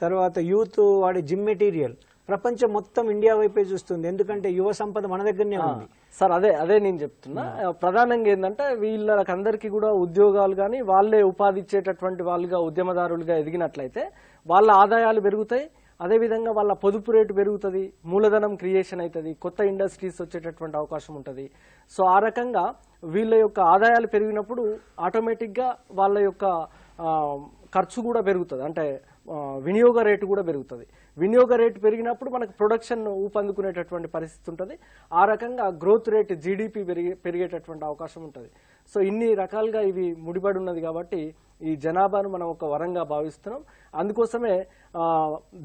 తర్వాత యూత్ వాడే జిమ్ మెటీరియల్, ప్రపంచం మొత్తం ఇండియా వైపే చూస్తుంది. ఎందుకంటే యువ సంపద మన దగ్గరనే ఉంది సార్. అదే నేను చెప్తున్నా. ప్రధానంగా ఏంటంటే వీళ్ళకందరికీ కూడా ఉద్యోగాలు కానీ, వాళ్ళే ఉపాధి ఇచ్చేటటువంటి వాళ్ళుగా, ఉద్యమదారులుగా ఎదిగినట్లయితే వాళ్ళ ఆదాయాలు పెరుగుతాయి. అదేవిధంగా వాళ్ళ పొదుపు రేటు పెరుగుతుంది, మూలధనం క్రియేషన్ అవుతుంది, కొత్త ఇండస్ట్రీస్ వచ్చేటటువంటి అవకాశం ఉంటుంది. సో ఆ రకంగా వీళ్ళ యొక్క ఆదాయాలు పెరిగినప్పుడు ఆటోమేటిక్గా వాళ్ళ యొక్క ఖర్చు కూడా పెరుగుతుంది, అంటే వినియోగ రేటు కూడా పెరుగుతుంది. వినియోగ రేటు పెరిగినప్పుడు మనకు ప్రొడక్షన్ ఊపందుకునేటటువంటి పరిస్థితి ఉంటుంది. ఆ రకంగా గ్రోత్ రేట్, జీడిపి పెరిగేటటువంటి అవకాశం ఉంటుంది. సో ఇన్ని రకాలుగా ఇవి ముడిపడి ఉన్నది కాబట్టి ఈ జనాభాను మనం ఒక వరంగా భావిస్తున్నాం. అందుకోసమే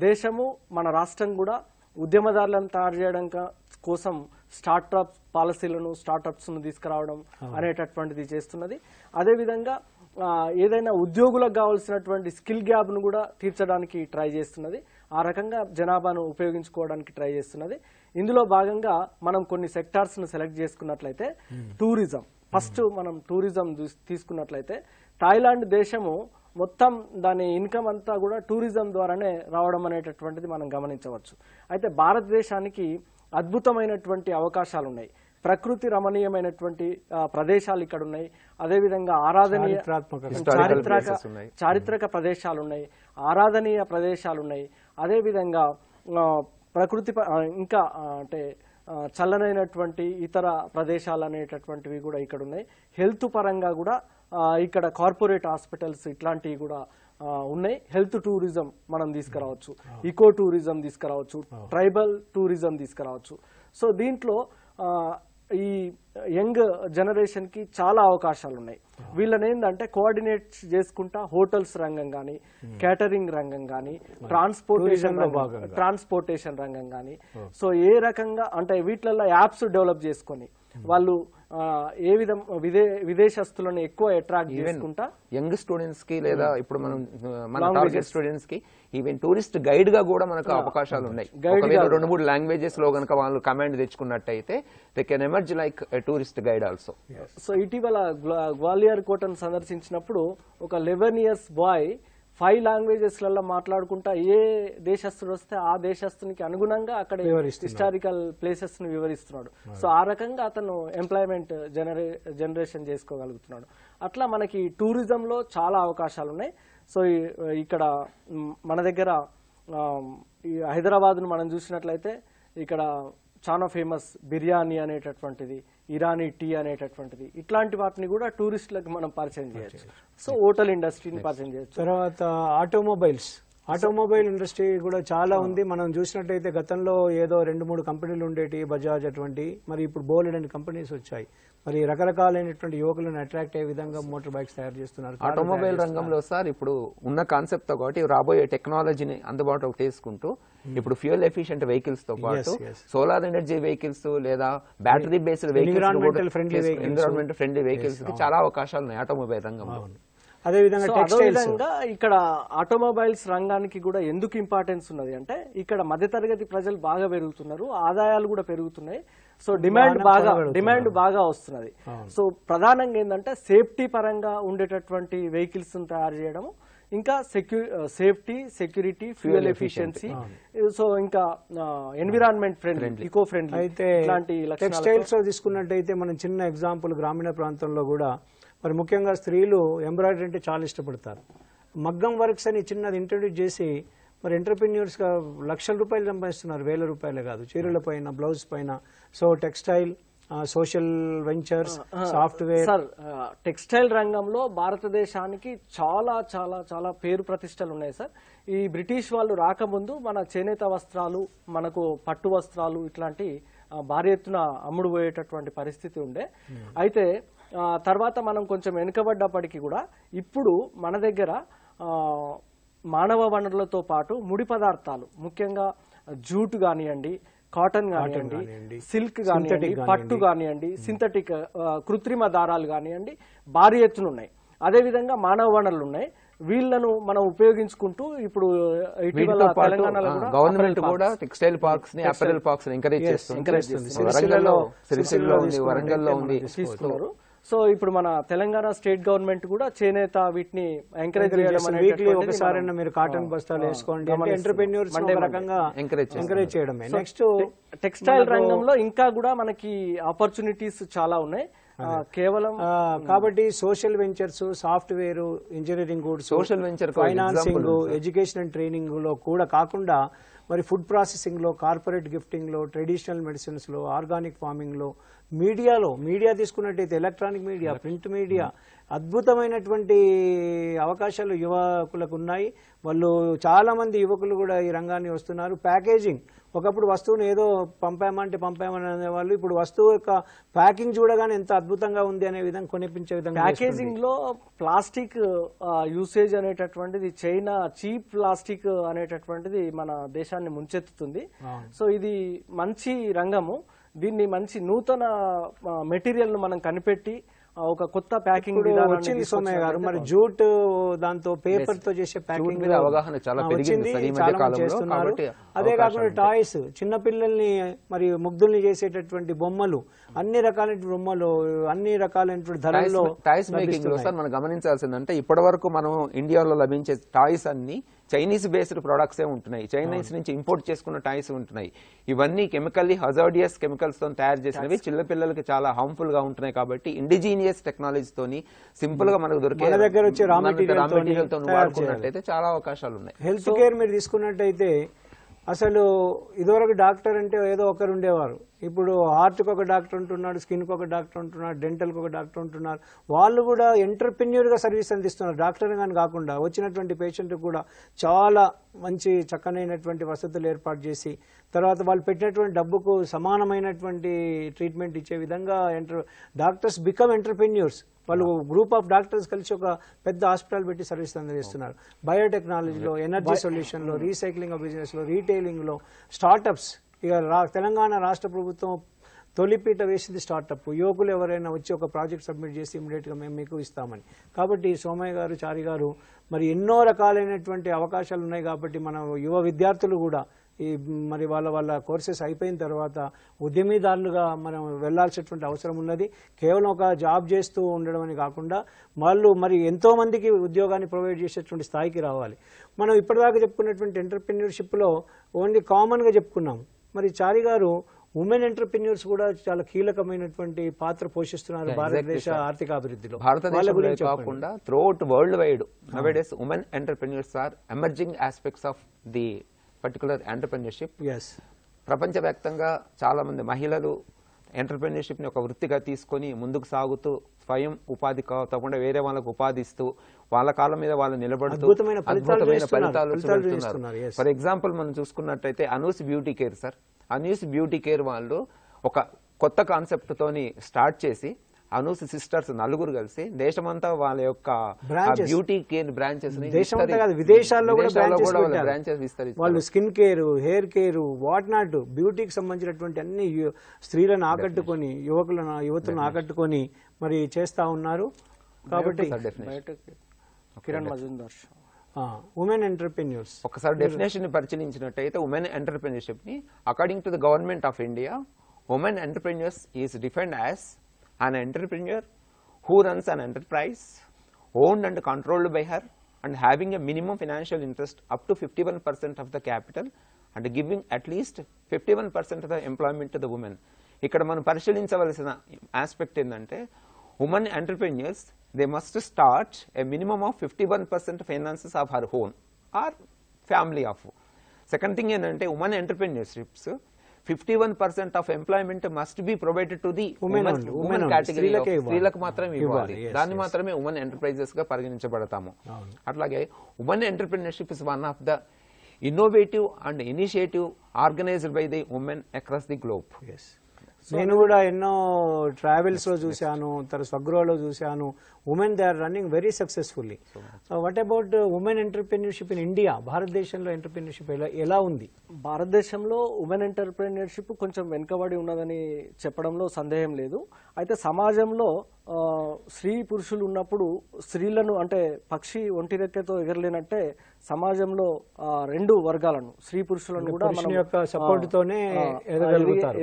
దేశము, మన రాష్ట్రం కూడా ఉద్యమదారులను తయారు చేయడం కోసం స్టార్ట్అప్ పాలసీలను, స్టార్ట్అప్స్ను తీసుకురావడం అనేటటువంటిది చేస్తున్నది. అదేవిధంగా ఏదైనా ఉద్యోగులకు కావాల్సినటువంటి స్కిల్ గ్యాప్ను కూడా తీర్చడానికి ట్రై చేస్తున్నది. ఆ రకంగా జనాభాను ఉపయోగించుకోవడానికి ట్రై చేస్తున్నది. ఇందులో భాగంగా మనం కొన్ని సెక్టార్స్ను సెలెక్ట్ చేసుకున్నట్లయితే టూరిజం, ఫస్ట్ మనం టూరిజం తీసుకున్నట్లయితే థాయిలాండ్ దేశము మొత్తం దాని ఇన్కమ్ అంతా కూడా టూరిజం ద్వారానే రావడం అనేటటువంటిది మనం గమనించవచ్చు. అయితే భారతదేశానికి అద్భుతమైనటువంటి అవకాశాలు ఉన్నాయి. ప్రకృతి రమణీయమైనటువంటి ప్రదేశాలు ఇక్కడ ఉన్నాయి. అదేవిధంగా చారిత్రక ప్రదేశాలు ఉన్నాయి, ఆరాధనీయ ప్రదేశాలు ఉన్నాయి. అదేవిధంగా ప్రకృతి ఇంకా అంటే చల్లనైనటువంటి ఇతర ప్రదేశాలు అనేటటువంటివి కూడా ఇక్కడ ఉన్నాయి. హెల్త్ పరంగా కూడా ఇక్కడ కార్పొరేట్ హాస్పిటల్స్ ఇట్లాంటివి కూడా ఉన్నాయి. హెల్త్ టూరిజం మనం తీసుకురావచ్చు, ఈకో టూరిజం తీసుకురావచ్చు, ట్రైబల్ టూరిజం తీసుకురావచ్చు. సో దీంట్లో ఈ యంగ్ జనరేషన్ కి చాలా అవకాశాలు ఉన్నాయి. వీళ్ళని ఏంటంటే కోఆర్డినేట్ చేసుకుంటా హోటల్స్ రంగం కానీ, కేటరింగ్ రంగం కానీ, ట్రాన్స్పోర్టేషన్ రంగం కానీ, సో ఏ రకంగా అంటే వీటిలలో యాప్స్ డెవలప్ చేసుకొని వాళ్ళు ఏ విధం విదేశస్తులను ఎక్కువ అట్రాక్ట్ చేసుకుంటా యంగ్ స్టూడెంట్స్ కి లేదా ఇప్పుడు మనం మన టార్గెట్ స్టూడెంట్స్ కి ఈవెన్ టూరిస్ట్ గైడ్ గా కూడా మనకు అవకాశాలు ఉన్నాయి. ఒకవేళ 2-3 లాంగ్వేజెస్ లో కనుక వాళ్ళు కమాండ్ తెచ్చుకున్నట్టయితే they can emerge like tourist guide also. So ఇటీవల గ్వాలియర్ కోటను సందర్శించినప్పుడు ఒక 11 years బాయ్ 5 languagesలలో మాట్లాడుకుంటా ఏ దేశస్తుడు వస్తే ఆ దేశస్తునికి అనుగుణంగా అక్కడ హిస్టారికల్ ప్లేసెస్ ను వివరిస్తున్నాడు. సో ఆ రకంగా అతను ఎంప్లాయ్మెంట్ జనరేషన్ చేసుకోగలుగుతున్నాడు. అట్లా మనకి టూరిజంలో చాలా అవకాశాలు ఉన్నాయి. సో ఇక్కడ మన దగ్గర ఈ హైదరాబాద్ను మనం చూసినట్లయితే ఇక్కడ చాలా ఫేమస్ బిర్యానీ అనేటటువంటిది, ఇరానీ టీ అనేటటువంటిది, ఇట్లాంటి వాటిని కూడా టూరిస్టులకు మనం పరిచయం చేయొచ్చు. సో హోటల్ ఇండస్ట్రీని పరిచయం చేయొచ్చు. తర్వాత ఆటోమొబైల్ ఇండస్ట్రీ కూడా చాలా ఉంది. మనం చూసినట్టయితే గతంలో ఏదో 2-3 కంపెనీలు ఉండేటి, బజాజ్ అటువంటి, మరి ఇప్పుడు బోలెడన్ని కంపెనీస్ వచ్చాయి. మరి రకరకాలైనటువంటి యువకులను అట్రాక్ట్ అయ్యే విధంగా మోటార్ బైక్స్ తయారు చేస్తున్నారు. ఆటోమొబైల్ రంగంలో సార్ ఇప్పుడు ఉన్న కాన్సెప్ట్ తో పాటు రాబోయే టెక్నాలజీని అందుబాటులోకి తీసుకుంటూ ఇప్పుడు ఫ్యూయల్ ఎఫిషియెంట్ వెహికల్స్ తో పాటు సోలార్ ఎనర్జీ వెహికల్స్ లేదా battery based vehicles, environment friendly vehicles కి చాలా అవకాశాలు ఉన్నాయి ఆటోమొబైల్ రంగంలో. అదేవిధంగా ఇక్కడ ఆటోమొబైల్స్ రంగానికి కూడా ఎందుకు ఇంపార్టెన్స్ ఉన్నది అంటే ఇక్కడ మధ్యతరగతి ప్రజలు బాగా పెరుగుతున్నారు, ఆదాయాలు కూడా పెరుగుతున్నాయి. సో డిమాండ్ బాగా వస్తున్నది. సో ప్రధానంగా ఏంటంటే సేఫ్టీ పరంగా ఉండేటటువంటి వెహికల్స్ తయారు చేయడం, ఇంకా safety, security, fuel efficiency, so ఇంకా ఎన్విరాన్మెంట్ ఫ్రెండ్లీ, ఈకో ఫ్రెండ్లీ. అయితే టెక్స్టైల్స్ తీసుకున్నట్టయితే మనం చిన్న ఎగ్జాంపుల్ గ్రామీణ ప్రాంతంలో కూడా మరి ముఖ్యంగా స్త్రీలు ఎంబ్రాయిడరీ అంటే చాలా ఇష్టపడతారు. మగ్గం వర్క్స్ అని చిన్నది ఇంట్రడ్యూస్ చేసి మరి ఎంటర్ప్రెన్యూర్స్ గా లక్షల రూపాయలు సంపాదిస్తున్నారు, 1000 రూపాయలు కాదు, చీరల పైన, బ్లౌజ్ పైన. So textile, social ventures, software. Sir textile రంగంలో భారతదేశానికి చాలా చాలా చాలా పేరు ప్రతిష్టలు ఉన్నాయి సార్. ఈ బ్రిటిష్ వాళ్ళు రాకముందు మన చేనేత వస్త్రాలు, మనకు పట్టు వస్త్రాలు ఇట్లాంటి భారీ ఎత్తున అమ్ముడు పోయేటటువంటి పరిస్థితి ఉండే. అయితే తర్వాత మనం కొంచెం వెనుకబడ్డప్పటికీ కూడా ఇప్పుడు మన దగ్గర మానవ వనరులతో పాటు ముడి పదార్థాలు, ముఖ్యంగా జూట్ కానివ్వండి, కాటన్ కానివ్వండి, సిల్క్ కానివ్వండి, పట్టు కానివ్వండి, సింథటిక్ కృత్రిమ దారాలు కానివ్వండి, భారీ ఎత్తున ఉన్నాయి. అదేవిధంగా మానవ వనరులు ఉన్నాయి. వీళ్లను మనం ఉపయోగించుకుంటూ ఇప్పుడు ఇటీవల తెలంగాణలో గవర్నమెంట్ కూడా టెక్స్టైల్ పార్క్స్ ని, అపెరల్ పార్క్స్ ని ఎంకరేజ్ చేస్తుంది. వరంగల్లో ఉంది. సో ఇప్పుడు మన తెలంగాణ స్టేట్ గవర్నమెంట్ కూడా చేనేత వీటిని ఎంకరేజ్ చేయడం, వీక్లీ ఒకసారి మీరు కాటన్ బస్తాలు వేసుకోండి, ఎంటర్‌ప్రెన్యూర్స్ రకంగా ఎంకరేజ్ చేయడమే. నెక్స్ట్ టెక్స్టైల్ రంగంలో ఇంకా కూడా మనకి ఆపర్చునిటీస్ చాలా ఉన్నాయి. కేవలం కాబట్టి social ventures, software, engineering goods, social venture, financing, education and training లో కూడా కాకుండా మరి ఫుడ్ ప్రాసెసింగ్ లో, కార్పొరేట్ గిఫ్టింగ్ లో, ట్రెడిషనల్ మెడిసిన్స్ లో, ఆర్గానిక్ ఫార్మింగ్ లో, మీడియా తీసుకున్నట్టయితే ఎలక్ట్రానిక్ మీడియా, ప్రింట్ మీడియా, అద్భుతమైనటువంటి అవకాశాలు యువకులకు ఉన్నాయి. వాళ్ళు చాలా మంది యువకులు కూడా ఈ రంగాన్ని వస్తున్నారు. ప్యాకేజింగ్, ఒకప్పుడు వస్తువును ఏదో పంపామని అనేవాళ్ళు, ఇప్పుడు వస్తువు యొక్క ప్యాకింగ్ చూడగానే ఎంత అద్భుతంగా ఉంది అనే విధంగా కొనిపించే విధంగా ప్యాకేజింగ్ లో ప్లాస్టిక్ యూసేజ్ అనేటటువంటిది, చైనా చీప్ ప్లాస్టిక్ అనేటటువంటిది మన దేశాన్ని ముంచెత్తుతుంది. సో ఇది మంచి రంగము. దీన్ని మంచి నూతన మెటీరియల్ ను మనం కనిపెట్టి ఒక కొత్త ప్యాకింగ్ వచ్చింది సోమయ్య గారు. మరి జూట్, దాంతో పేపర్ తో చేసే ప్యాకింగ్ అవగాహన చాలా చేస్తున్నారు. అదే కాకుండా టాయ్స్, చిన్నపిల్లల్ని మరి ముగ్ధుల్ని చేసేటటువంటి బొమ్మలు, అన్ని రకాలైన బొమ్మలు, అన్ని రకాలైనటువంటి ధరల్లో టాయ్స్ మేకింగ్ లో సార్ మనం గమనించాల్సిందంటే ఇప్పటి వరకు మనం ఇండియాలో లభించే టాయ్స్ అన్ని చైనీస్ బేస్డ్ ప్రొడక్ట్స్ ఉంటున్నాయి. చైనీస్ నుంచి ఇంపోర్ట్ చేసుకున్న టాయ్స్ ఉంటున్నాయి. ఇవన్నీ కెమికల్లీ హజార్డియస్ కెమికల్స్ తో తయారు చేసినవి, చిన్నపిల్లలకి చాలా హార్మ్ఫుల్ గా ఉంటున్నాయి. కాబట్టి ఇండిజీనియస్ టెక్నాలజీ తోని సింపుల్ గా మనకు దొరికే దగ్గర వచ్చే రా మెటీరియల్ తో వాడుకున్నట్లయితే చాలా అవకాశాలు ఉన్నాయి. హెల్త్ కేర్ మీరు తీసుకున్నట్టయితే అసలు ఇదివరకు డాక్టర్ అంటే ఏదో ఒకరు ఉండేవారు. ఇప్పుడు హార్ట్కి ఒక డాక్టర్ ఉంటున్నాడు, స్కిన్కి ఒక డాక్టర్ ఉంటున్నాడు, డెంటల్కి ఒక డాక్టర్ ఉంటున్నారు. వాళ్ళు కూడా ఎంటర్‌ప్రెన్యూర్గా సర్వీస్ అందిస్తున్నారు. డాక్టర్ గాని కాకుండా వచ్చినటువంటి పేషెంట్ కూడా చాలా మంచి చక్కనైనటువంటి వసతులు ఏర్పాటు చేసి తర్వాత వాళ్ళు పెట్టినటువంటి డబ్బుకు సమానమైనటువంటి ట్రీట్మెంట్ ఇచ్చే విధంగా డాక్టర్స్ బికమ్ ఎంటర్ప్రెన్యూర్స్. వాళ్ళు గ్రూప్ ఆఫ్ డాక్టర్స్ కలిసి ఒక పెద్ద హాస్పిటల్ పెట్టి సర్వీస్ అందజేస్తున్నారు. బయోటెక్నాలజీలో, ఎనర్జీ సొల్యూషన్లో, రీసైక్లింగ్ ఆఫ్ బిజినెస్లో, రీటైలింగ్లో, స్టార్టప్స్. ఇక తెలంగాణ రాష్ట్ర ప్రభుత్వం తొలిపీట వేసింది స్టార్టప్. యువకులు ఎవరైనా వచ్చి ఒక ప్రాజెక్ట్ సబ్మిట్ చేసి ఇమీడియట్గా మేము మీకు ఇస్తామని. కాబట్టి సోమయ్య గారు, చారి గారు, మరి ఎన్నో రకాలైనటువంటి అవకాశాలు ఉన్నాయి. కాబట్టి మన యువ విద్యార్థులు కూడా మరి వాళ్ళ కోర్సెస్ అయిపోయిన తర్వాత ఉద్యమీదారులుగా మనం వెళ్లాల్సినటువంటి అవసరం ఉన్నది. కేవలం ఒక జాబ్ చేస్తూ ఉండడం అని కాకుండా వాళ్ళు మరి ఎంతో మందికి ఉద్యోగాన్ని ప్రొవైడ్ చేసేటువంటి స్థాయికి రావాలి. మనం ఇప్పటిదాకా చెప్పుకున్నటువంటి ఎంటర్‌ప్రెన్యూర్‌షిప్‌లో ఓన్లీ కామన్గా చెప్పుకున్నాం. మరి చారి గారు ఉమెన్ ఎంటర్‌ప్రెన్యూర్స్ కూడా చాలా కీలకమైనటువంటి పాత్ర పోషిస్తున్నారు భారతదేశ ఆర్థిక అభివృద్ధిలో. భారతదేశంలో కాకుండా throughout world wide nowadays women entrepreneurs are emerging aspects of the particular entrepreneurship. ప్రపంచవ్యాప్తంగా చాలా మంది మహిళలు ఎంటర్‌ప్రెన్యూర్‌షిప్ ని ఒక వృత్తిగా తీసుకొని ముందుకు సాగుతూ స్వయం ఉపాధి కాకుండా వేరే వాళ్ళకు ఉపాధి ఇస్తూ వాళ్ళ కాళ్ళ మీద వాళ్ళు నిలబడుతూ అద్భుతమైన ఫలితాలు చూస్తున్నారు. ఫర్ ఎగ్జాంపుల్ మనం చూసుకున్నట్టయితే Anoo's beauty care sir, Anoo's beauty care వాళ్ళు ఒక కొత్త కాన్సెప్ట్ తోని స్టార్ట్ చేసి అనూస్ సిస్టర్స్ నలుగురు కలిసి దేశమంతా వాళ్ళ యొక్క బ్యూటీ కేర్ బ్రాంచెస్ విదేశాల్లో కూడా బ్రాంచెస్ విస్తరించారు. వాళ్ళు skin care, hair care, what not బ్యూటీకి సంబంధించినటువంటి అన్ని స్త్రీలను ఆకట్టుకొని యువతులను ఆకట్టుకొని మరి చేస్తా ఉన్నారు. కాబట్టి కిరణ్ మజుందార్ ఉమెన్ ఎంటర్‌ప్రెన్యూర్స్ ఒకసారి డెఫినేషన్ ని పరిశీలించినట్టయితే ఉమెన్ ఎంటర్‌ప్రెన్యూర్‌షిప్ ని according to the government of India, women entrepreneurs is defined as an entrepreneur who runs an enterprise owned and controlled by her and having a minimum financial interest up to 51% of the capital and giving at least 51% of the employment to the women. ఇక్కడ మనం పరిశీలించవలసిన ఆస్పెక్ట్ ఏంటంటే women entrepreneurs they must start a minimum of 51% finances of her own or family of. Second thing ఏంటంటే women entrepreneurships 51% of employment must be provided to the women category. స్త్రీలకు మాత్రమే ఇవ్వాలి. దాన్ని మాత్రమే ఉమెన్ ఎంటర్ప్రైజెస్ గా పరిగణించబడతాము. అట్లాగే women entrepreneurship is one of the innovative and initiative organized by the women across the globe. నేను కూడా ఎన్నో ట్రావెల్స్ లో చూశాను, తర్వాత స్వగృహలో చూశాను. Women they are running very successfully. What about women entrepreneurship in India? భారతదేశంలో ఎంటర్‌ప్రెన్యూర్‌షిప్ ఎలా ఉంది? భారతదేశంలో ఉమెన్ ఎంటర్‌ప్రెన్యూర్‌షిప్ కొంచెం వెనుకబడి ఉన్నదని చెప్పడంలో సందేహం లేదు. అయితే సమాజంలో స్త్రీ పురుషులు ఉన్నప్పుడు స్త్రీలను అంటే పక్షి ఒంటి రెక్కతో ఎగరలేనట్టే సమాజంలో రెండు వర్గాలను స్త్రీ పురుషులను కూడా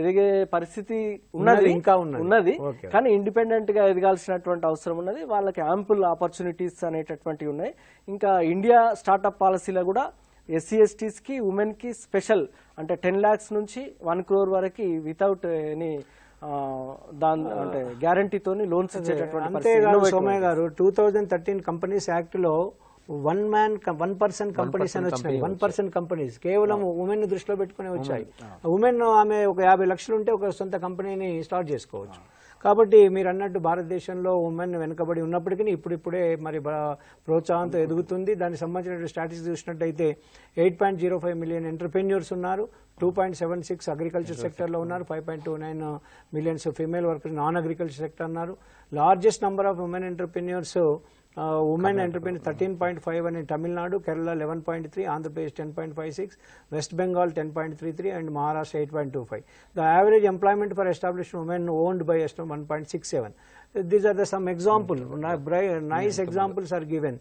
ఎదిగే పరిస్థితి ఉన్నది. కానీ ఇండిపెండెంట్ గా ఎదగాల్సినటువంటి అవసరం ఉన్నది. వాళ్ళకి యాంపుల్ ఆపర్చునిటీస్ అనేటటువంటివి ఉన్నాయి. ఇంకా ఇండియా స్టార్ట్అప్ పాలసీలో కూడా ఎస్సీ ఎస్టీస్ కి ఉమెన్ కి స్పెషల్ అంటే 10 lakhs నుంచి 1 crore వరకు వితౌట్ ఎనీ దాని అంటే గ్యారంటీతోని లోన్స్ ఇచ్చేటటువంటి. అంతేకాదు సోమయ్య గారు, 2013 కంపెనీస్ యాక్ట్ లో 1 person కంపెనీస్ అని వచ్చినాయి. 1 కంపెనీస్ కేవలం ఉమెన్ ని దృష్టిలో పెట్టుకుని వచ్చాయి. ఉమెన్ ఆమె ఒక 50 లక్షలు ఉంటే ఒక సొంత కంపెనీని స్టార్ట్ చేసుకోవచ్చు. కాబట్టి మీరు అన్నట్టు భారతదేశంలో ఉమెన్ వెనుకబడి ఉన్నప్పటికీ ఇప్పుడిప్పుడే మరి ప్రోత్సాహంతో ఎదుగుతుంది. దానికి సంబంధించిన స్టాటిస్టిక్స్ చూసినట్టయితే 8.05 మిలియన్ ఎంటర్‌ప్రెన్యూర్స్ ఉన్నారు. 2.76 అగ్రికల్చర్ సెక్టర్లో ఉన్నారు. 5.29 millions female workers non agriculture sector అన్నారు. Largest number of women entrepreneurs women entrepreneur 13.5 అని Tamil Nadu, Kerala 11.3, Andhra Pradesh 10.56, West Bengal 10.33 and Maharashtra 8.25. The average employment for established women owned by 1.67. These are some examples. Nice examples are given.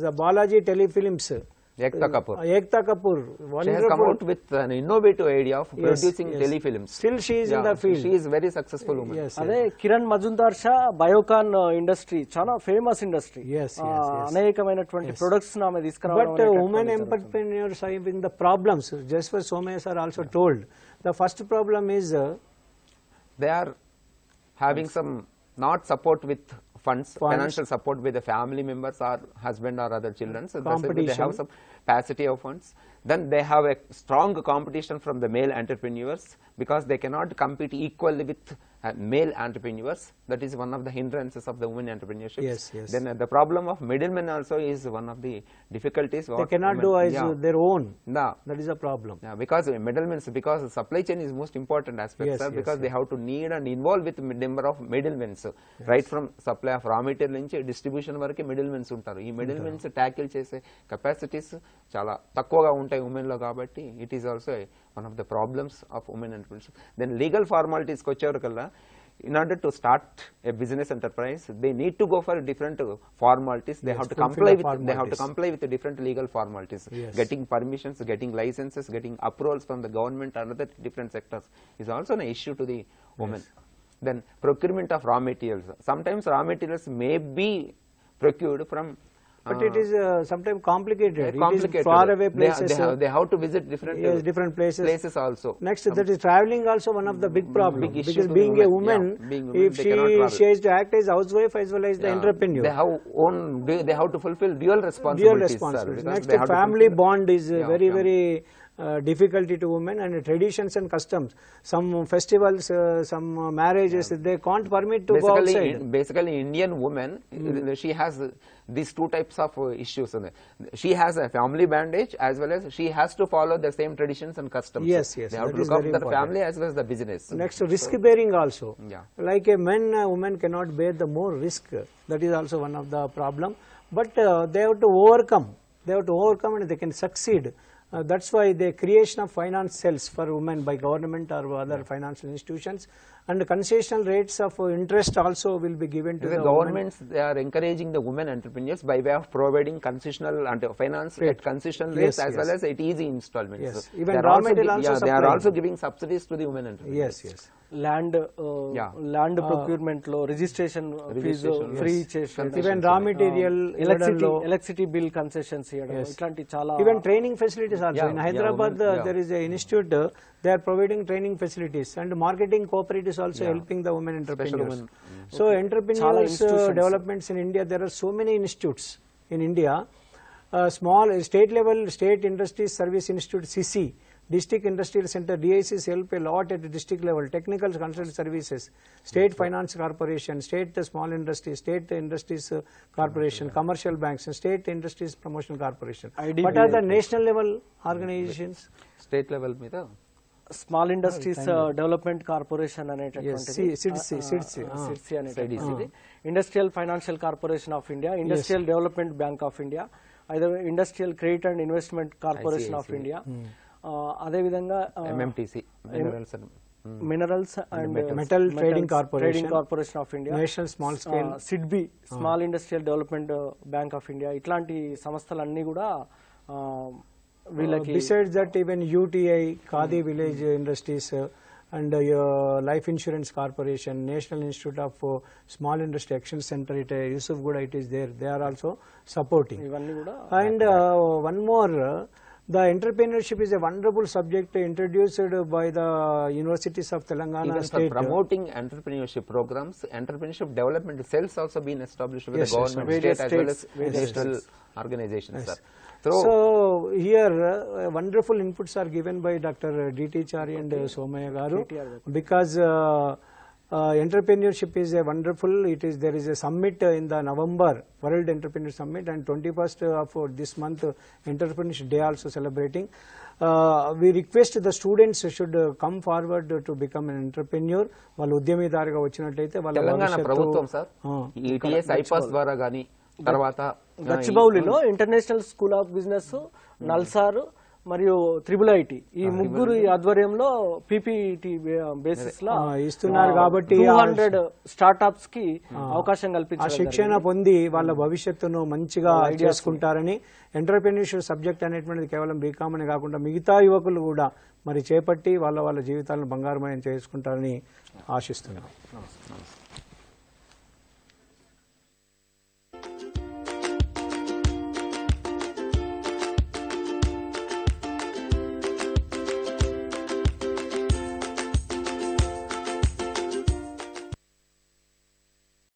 The Balaji Telefilms. Ekta Kapoor. Wonderful. She has come out with an innovative idea of producing telefilms. Still she is in the field. She is very successful woman. అదే కిరణ్ మజుందార్ షా బయోకాన్ ఇండస్ట్రీ చాలా ఫేమస్ ఇండస్ట్రీ. అనేకమైనటువంటి ప్రొడక్ట్స్ ఆమె తీసుకురావడం. But women entrepreneurs are having the problems. Just for Somaya sir also told. The first problem is they are having some not support with funds, financial support with the family members or husband or other children. So they have some capacity of funds. Then they have a strong competition from the male entrepreneurs because they cannot compete equally with male entrepreneurs. That is one of the hindrances of the women entrepreneurship. Yes, yes. Then the problem of middlemen also is one of the difficulties. They cannot do as their own. That is a problem. Yeah, because middlemen, because supply chain is most important aspect, Yes, sir, yes, because they have to need and involve with number of middlemen, right from supply of raw material నుంచి distribution వరకు middlemen ఉంటారు. ఈ middlemen tackle చేసే capacities చాలా తక్కువగా ఉంటాయి women లో కాబట్టి it is also one of the problems of women entrepreneurship. Then legal formalities కి వచ్చేవరకల్లా in order to start a business enterprise, they need to go for different formalities. They have to comply with the different legal formalities. Yes. Getting permissions, getting licenses, getting approvals from the government and other different sectors is also an issue to the women. Yes. Then procurement of raw materials. Sometimes raw materials may be procured from but it is sometimes complicated. It is far away places. They have to visit different places also. Next, that is traveling also one of the big problems. Because being a woman, if she has to act as housewife as well as the entrepreneur. They have to fulfill dual responsibilities. Next, the family bond is very difficulty to women, and traditions and customs. Some festivals, some marriages, they can't permit to go outside. Basically, Indian woman, she has these two types of issues. She has a family bandage as well as she has to follow the same traditions and customs. Yes, yes. They have to look after the family as well as the business. Next, risk bearing also. Like a woman cannot bear the more risk. That is also one of the problem. But they have to overcome. They have to overcome and they can succeed. That's why the creation of finance cells for women by government or other financial institutions, and concessional rates of interest also will be given to the governments. They are encouraging the women entrepreneurs by way of providing concessional and finance at concessional rates as well as at easy installments. Yes. Even raw material also they are also giving subsidies to the women entrepreneurs. Yes, yes. Land procurement lo registration fees free chesadu, even raw material, electricity bill concessions itlanti chala, even training facilities also. In Hyderabad there is a institute, they are providing training facilities, and marketing cooperatives also helping the women entrepreneurs. So entrepreneurs developments in India, there are so many institutes in India. Small state level, State Industries Service Institute, CCE, District Industrial Center, DICs help a lot at the district level. Technical Consultant Services, State Finance Corporation, State Small Industries, State Industries Corporation, Commercial Banks, and State Industries Promotion Corporation. What are the national level organizations? State level మీద Small Industries Development Corporation అనేటటువంటిది, SIDSI అనేటటువంటిది, Industrial Financial Corporation of India, Industrial Development Bank of India, either Industrial Credit and Investment Corporation of India. అదే విధంగా MMTC, minerals and metal trading corporation of India, national small scale, SIDBI small industrial development bank of India, ఇట్లాంటి సంస్థలన్నీ కూడా వీళ్ళకి. Besides that even UTI, khadi village industries and Life Insurance Corporation, National Institute of Small Industry Action Center, Yusuf Guda, it is there. They are also supporting. And one more, the entrepreneurship is a wonderful subject introduced by the universities of Telangana. Even state. For promoting entrepreneurship programs, entrepreneurship development cells also been established with the government, state as well as national organizations. Sir. So here wonderful inputs are given by Dr. D.T. Chari and Somaya Garu, because entrepreneurship is a wonderful. There is a summit in the November, World Entrepreneur Summit, and 21st of this month Entrepreneurship Day also celebrating. We request the students should come forward to become an entrepreneur. వాళ్ళు ఉద్యమిదారుగా వచ్చినట్లయితే వాళ్ళ తెలంగాణ ప్రభుత్వం సార్ ETS ఐపాస్ ద్వారా గాని తర్వాత గచ్చిబౌలిలో international school of business, NALSAR మరియు IIIT ఈ ముగ్గురు ఆధ్వర్యంలో PPT బేసిస్ లో ఇస్తున్నారు కాబట్టి 200 స్టార్ట్అప్స్ కి అవకాశం కల్పించారు. శిక్షణ పొంది వాళ్ళ భవిష్యత్తును మంచిగా చేసుకుంటారని, ఎంటర్‌ప్రెన్యూర్‌షిప్ సబ్జెక్ట్ అనేటువంటిది కేవలం బీకామ్ అనే కాకుండా మిగతా యువకులు కూడా మరి చేపట్టి వాళ్ళ జీవితాలను బంగారుమయం చేసుకుంటారని ఆశిస్తున్నాను.